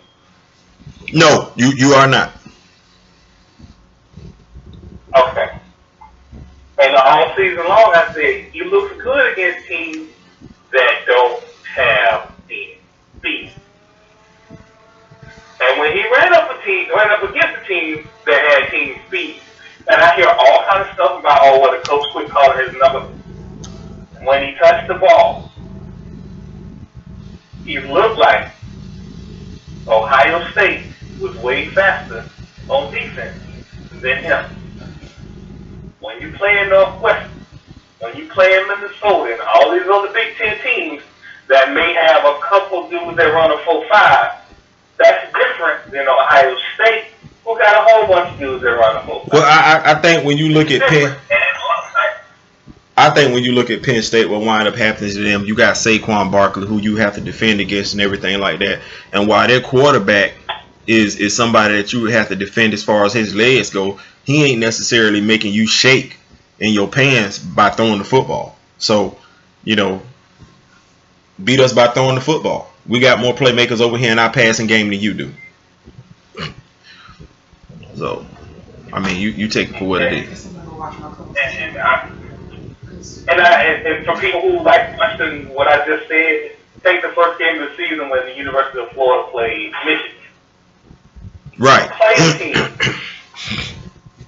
No, you are not. Okay. And all season long, I said, he looks good against teams that don't have speed. And when he ran up against a team that had team speed, and I hear all kind of stuff about, what the coach quit calling his number. When he touched the ball, he looked like Ohio State was way faster on defense than him. When you play in Northwestern, when you play in Minnesota and all these other Big Ten teams that may have a couple dudes that run a 4.5, that's different than Ohio State, who got a whole bunch of dudes that run the football. Well, I think when you look at Penn, I think when you look at Penn State, what wind up happening to them, you got Saquon Barkley, who you have to defend against and everything like that. And while their quarterback is somebody that you would have to defend as far as his legs go, he ain't necessarily making you shake in your pants by throwing the football. So, beat us by throwing the football. We got more playmakers over here in our passing game than you do. So, I mean, you take it for what it is. And for people who like question what I just said, take the first game of the season when the University of Florida played Michigan. Right. Play a team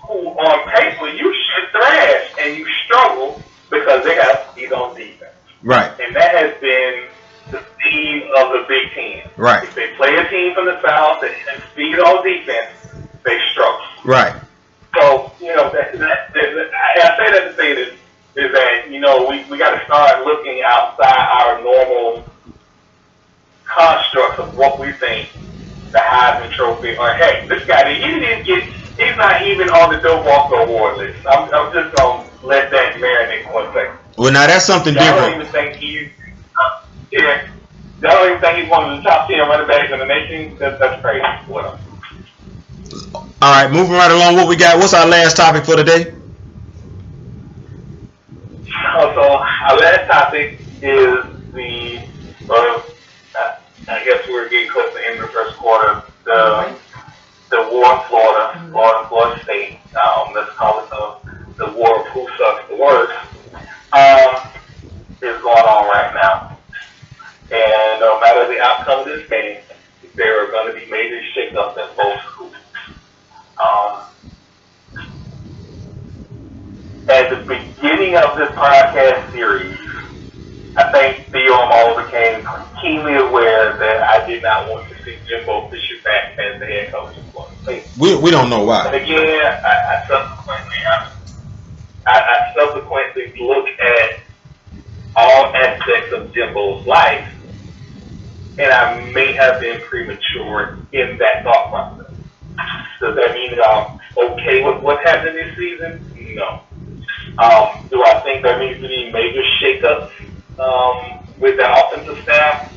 who, on paper, you should thrash and you struggle because they got speed on defense. Right. And that has been the theme of the Big Ten. Right. If they play a team from the South and speed on defense, they struggle. Right. So, I say that to say this, is that, we got to start looking outside our normal constructs of what we think the Heisman Trophy, or hey, this guy, he's not even on the Joe Walker Award list. I'm just going to let that marinate for 1 second. Well, now that's something different. I don't even think he's one of the top 10 running backs in the nation. That's crazy. Whatever. All right, moving right along. What we got? What's our last topic for today? So our last topic is I guess we're getting close to the end of the first quarter. The war in Florida State. Let's call it the war of who sucks the worst. Is going on right now, and no matter the outcome of this game, there are going to be major shakeups in both schools. At the beginning of this podcast series, I think Theo and all became keenly aware that I did not want to see Jimbo Fisher back as the head coach of Florida State. We don't know why. And again, I subsequently look at all aspects of Jimbo's life, and I may have been premature in that thought process. Does that mean that I'm okay with what happened this season? No. Do I think there needs to be major shakeups with the offensive staff?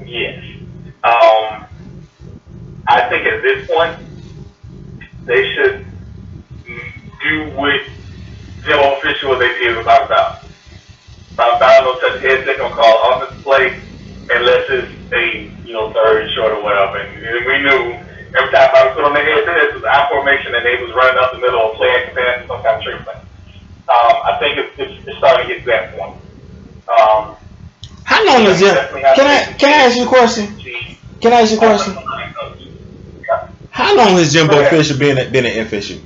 Yes. I think at this point, they should do what Jimbo Fisher what they did with Bob Bowden. Bob Bowden will touch the head, they're going to call offensive play unless it's a third and short or whatever. And we knew every time I put on their head, this was I formation and they was running up the middle of play action pass or some kind of trick play. I think it's starting to get to that point. How long is it? Can I ask you a question? Can I ask you a question? How long has Jimbo Fisher been at FSU?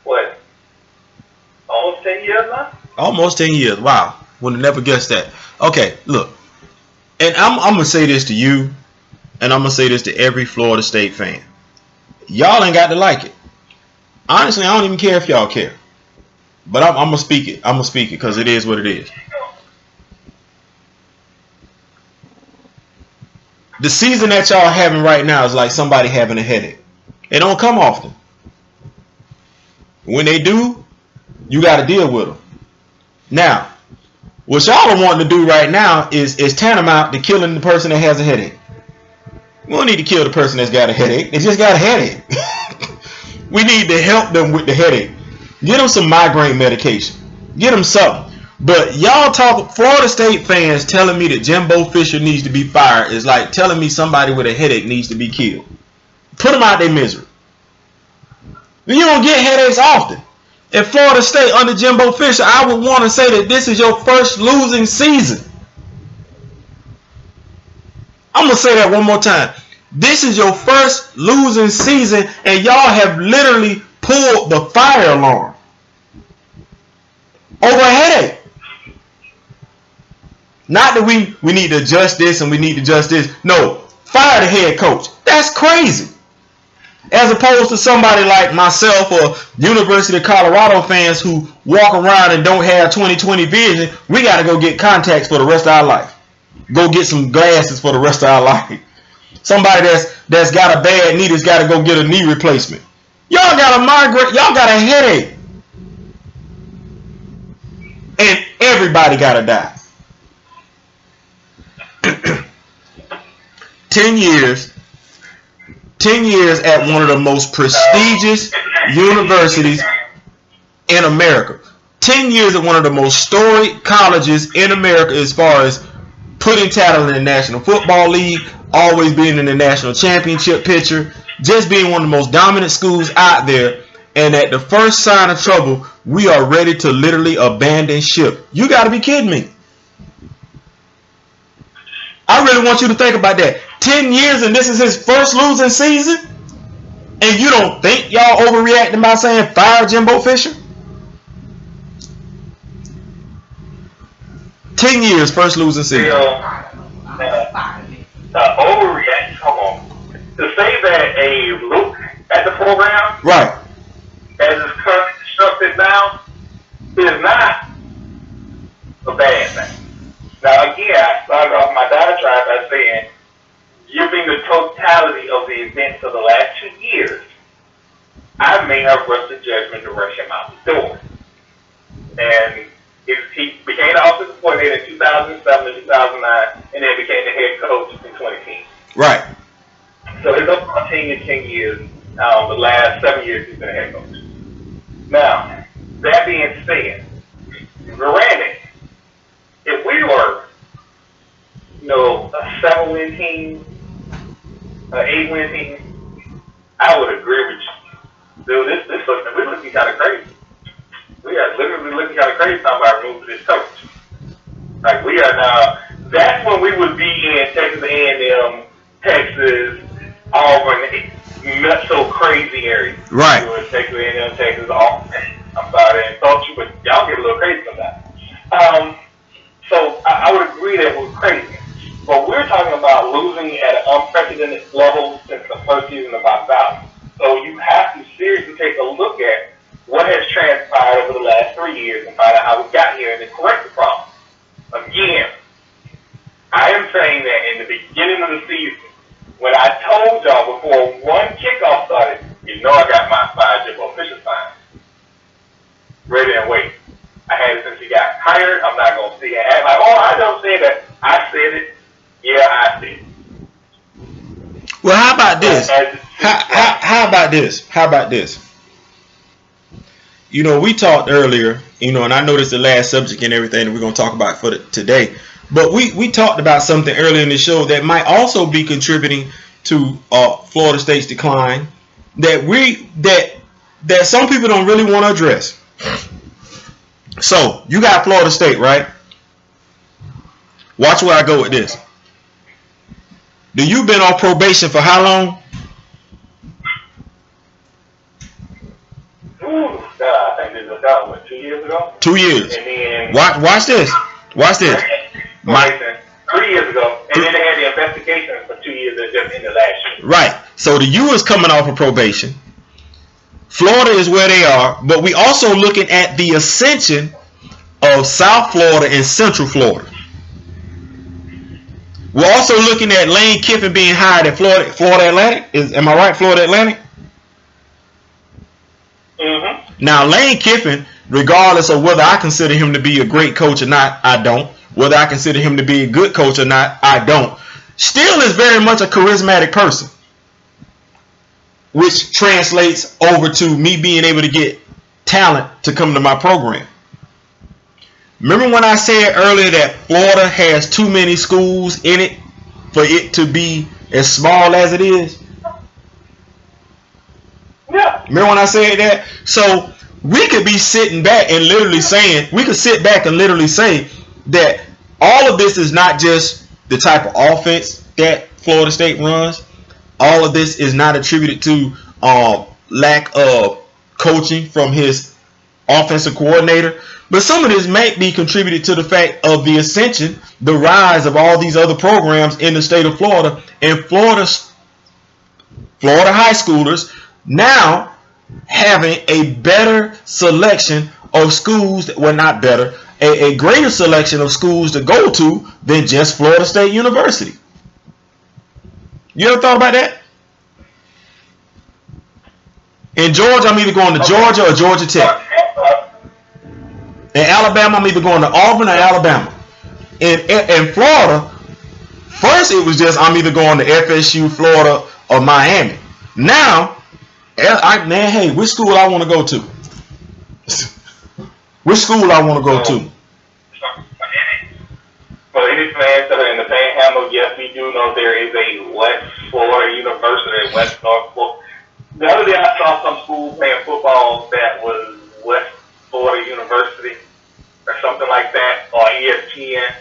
What? Almost 10 years now? Almost 10 years. Wow. Would have never guessed that. Okay, look. And I'm going to say this to you, and I'm going to say this to every Florida State fan. Y'all ain't got to like it. Honestly, I don't even care if y'all care. But I'm going to speak it. I'm going to speak it because it is what it is. The season that y'all having right now is like somebody having a headache. It don't come often. When they do, you got to deal with them. Now, what y'all are wanting to do right now is tantamount to killing the person that has a headache. We don't need to kill the person that's got a headache. They just got a headache. We need to help them with the headache. Get them some migraine medication. Get them something. But y'all talk Florida State fans telling me that Jimbo Fisher needs to be fired is like telling me somebody with a headache needs to be killed. Put them out their misery. You don't get headaches often. At Florida State under Jimbo Fisher, I would want to say that this is your first losing season. I'm going to say that one more time. This is your first losing season, and y'all have literally pulled the fire alarm over a headache. Not that we need to adjust this and we need to adjust this. No, fire the head coach. That's crazy. As opposed to somebody like myself or University of Colorado fans who walk around and don't have 20/20 vision, we got to go get contacts for the rest of our life. Go get some glasses for the rest of our life. Somebody that's got a bad knee that's got to go get a knee replacement. Y'all got a migraine. Y'all got a headache. And everybody got to die. 10 years at one of the most prestigious universities in America. 10 years at one of the most storied colleges in America as far as putting talent in the National Football League, always being in the national championship picture, just being one of the most dominant schools out there. And at the first sign of trouble, we are ready to literally abandon ship. You got to be kidding me. I really want you to think about that. 10 years and this is his first losing season? And you don't think y'all overreacting by saying fire Jimbo Fisher? 10 years, first losing season. Overreact, come on. To say that a look at the program, right, as it's currently constructed now, is not a bad thing. Now, again, I started off my diatribe by saying, given the totality of the events of the last 2 years, I may have rushed the judgment to rush him out the door. And he became the offensive coordinator in 2007 and 2009, and then became the head coach in 2010. Right. So it's up to 10 years. The last 7 years he's been a head coach. Now, that being said, granted, if we were, a 7-win team, an 8-win team, I would agree with you. Dude, we're looking kind of crazy. We are literally looking kind of crazy talking about removing this coach. Like, we are now, that's when we would be in Texas A&M, Texas, Auburn, not so crazy area. Right. Texas A&M, Texas, Auburn. I'm sorry to insult you, but y'all get a little crazy sometimes. So I would agree that we're crazy. But we're talking about losing at an unprecedented level since the first season of our Valley. So you have to seriously take a look at what has transpired over the last 3 years and find out how we got here and then correct the problem. Again, I am saying that in the beginning of the season, when I told y'all before one kickoff started, I got my 5 Jimbo Fisher sign. Ready and wait. I had it since he got hired. I'm not going to see it. Act like, I don't say that. I said it. Yeah, I said it. Well, how about this? How about this? How about this? We talked earlier, and I know this is the last subject and everything that we're going to talk about for today. But we talked about something earlier in the show that might also be contributing to Florida State's decline that some people don't really want to address. So, you got Florida State, right? Watch where I go with this. You've been on probation for how long? Ooh, God, I think this was about, what, 2 years ago? 2 years. And then... Watch this. Watch this. 3 years ago. And then they had the investigation for 2 years that just ended last year. Right. So the U is coming off of probation. Florida is where they are. But we also looking at the ascension of South Florida and Central Florida. We're also looking at Lane Kiffin being hired at Florida Atlantic. Am I right, Florida Atlantic? Mm-hmm. Now, Lane Kiffin, regardless of whether I consider him to be a great coach or not, I don't. Whether I consider him to be a good coach or not, I don't. Still is very much a charismatic person, which translates over to me being able to get talent to come to my program. Remember when I said earlier that Florida has too many schools in it for it to be as small as it is? Yeah. Remember when I said that? So we could be sitting back and literally saying, we could sit back and literally say that all of this is not just the type of offense that Florida State runs. All of this is not attributed to lack of coaching from his offensive coordinator. But some of this may be contributed to the fact of the ascension, the rise of all these other programs in the state of Florida, and Florida high schoolers now having a better selection of schools, well, not better, a greater selection of schools to go to than just Florida State University. You ever thought about that? In Georgia, I'm either going to Georgia or Georgia Tech. In Alabama, I'm either going to Auburn or Alabama. In Florida, first it was just I'm either going to FSU, Florida, or Miami. Now, hey, which school I want to go to? Which school I want to go to? For any fans that are in the Panhandle, yes, we do know there is a West Florida University in West North Florida. The other day I saw some school playing football that was West Florida University or something like that on ESPN.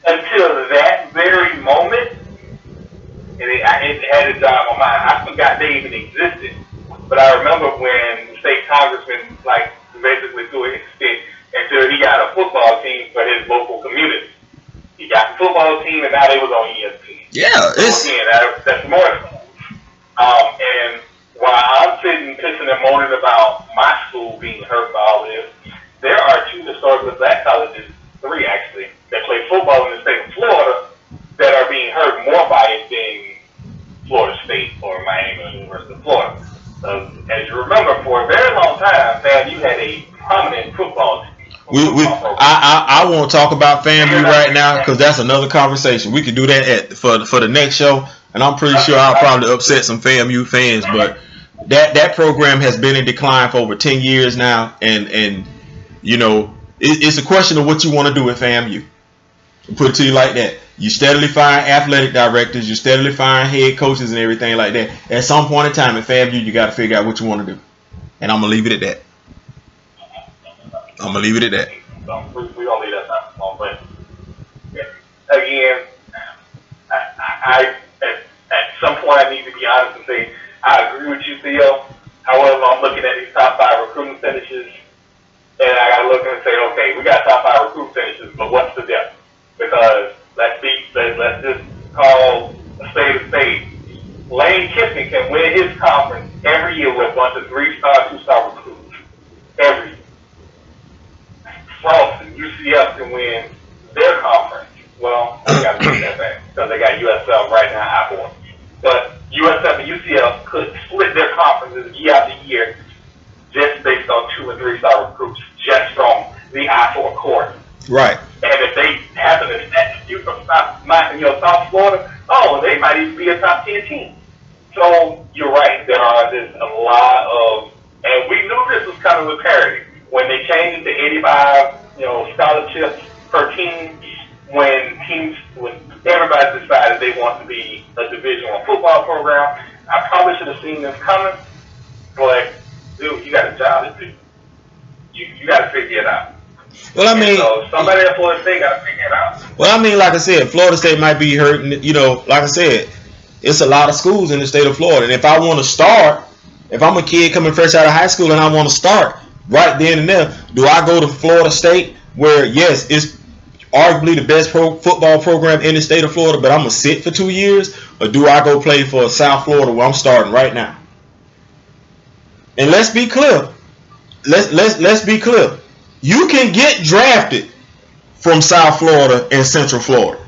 Until that very moment, and it had a job on my mind. I forgot they even existed. But I remember when the state congressman, like, basically threw his stick until he got a football team for his local community. He got the football team, and now they was on ESPN. Yeah, it's... So again, that's more. And while I'm sitting, pissing and moaning about my school being hurt by all this, there are 2 historically black colleges, 3 actually, that play football in the state of Florida that are being hurt more by it than Florida State or Miami or University of Florida. As you remember, for a very long time, you had a prominent football team. I won't talk about FAMU right now because that's another conversation. We could do that for the next show, and I'm pretty sure I'll probably upset some FAMU fans. But that program has been in decline for over 10 years now, and you know it's a question of what you want to do with FAMU. Put it to you like that. You steadily find athletic directors, you steadily find head coaches and everything like that. At some point in time at FAMU, you got to figure out what you want to do. And I'm going to leave it at that. So we're going to leave that time. But again, at some point I need to be honest and say, I agree with you, Theo. However, I'm looking at these top 5 recruiting finishes, and I got to look and say, okay, we got top 5 recruiting finishes, but what's the depth? Because let's just call a spade a spade. Lane Kiffin can win his conference every year with a bunch of 3-star, 2-star recruits. Every year. Frost and UCF can win their conference. Well, I got to take that back because they got USF right now I for. But USF and UCF could split their conferences year after year just based on 2- and 3-star recruits, just from the I-4 court. Right. And if they happen to snatch you from South Florida, they might even be a top 10 team. So you're right. There are just a lot of, and we knew this was coming with parity when they changed it to 85, scholarships per team. When everybody decided they want to be a Division I football program, I probably should have seen this coming. But dude, you got a job to do. You got to figure it out. Well, I mean, so somebody at Florida State got to figure it out. Well, I mean, like I said, Florida State might be hurting. Like I said, it's a lot of schools in the state of Florida. And if I want to start, if I'm a kid coming fresh out of high school and I want to start right then and there, do I go to Florida State where, yes, it's arguably the best football program in the state of Florida, but I'm going to sit for 2 years? Or do I go play for South Florida where I'm starting right now? And let's be clear. Let's be clear. You can get drafted from South Florida and Central Florida.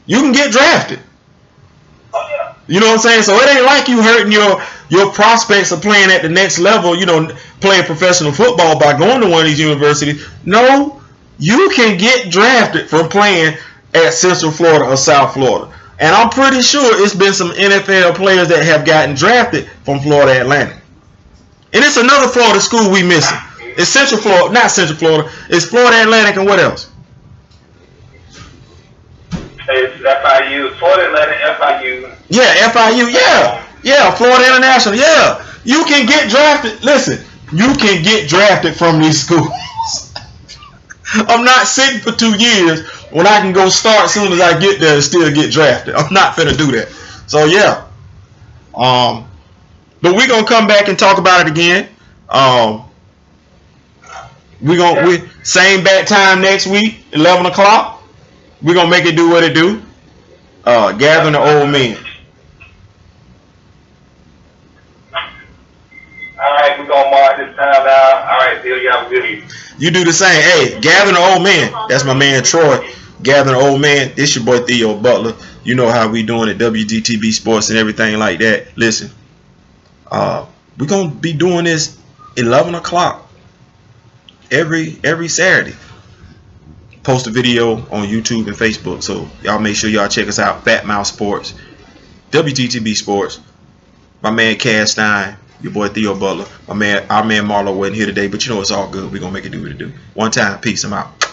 You can get drafted. Oh, yeah. You know what I'm saying? So it ain't like you hurting your prospects of playing at the next level, playing professional football by going to one of these universities. No, you can get drafted from playing at Central Florida or South Florida. And I'm pretty sure it's been some NFL players that have gotten drafted from Florida Atlantic. And it's another Florida school we missing. It's Central Florida, not Central Florida. It's Florida Atlantic and what else? It's FIU, Florida Atlantic, FIU. Yeah, FIU, yeah, Florida International, yeah. You can get drafted. Listen, you can get drafted from these schools. I'm not sitting for 2 years when I can go start as soon as I get there and still get drafted. I'm not finna do that. So yeah. But we're gonna come back and talk about it again. We same bat time next week, 11 o'clock. We're gonna make it do what it do. Gathering the old men. Alright, we're gonna mark this time now. Alright, Theo, you have a good evening. You do the same. Hey, gathering the old men. That's my man Troy gathering old man. This your boy Theo Butler. You know how we doing at WGTB Sports and everything like that. Listen, we're gonna be doing this 11 o'clock every Saturday. Post a video on YouTube and Facebook, so y'all make sure y'all check us out. Fat Mouth Sports, WGTB Sports. My man Stein, your boy Theo Butler. Our man Marlo wasn't here today, but you know it's all good. We're gonna make it do what it do. One time, peace. I'm out.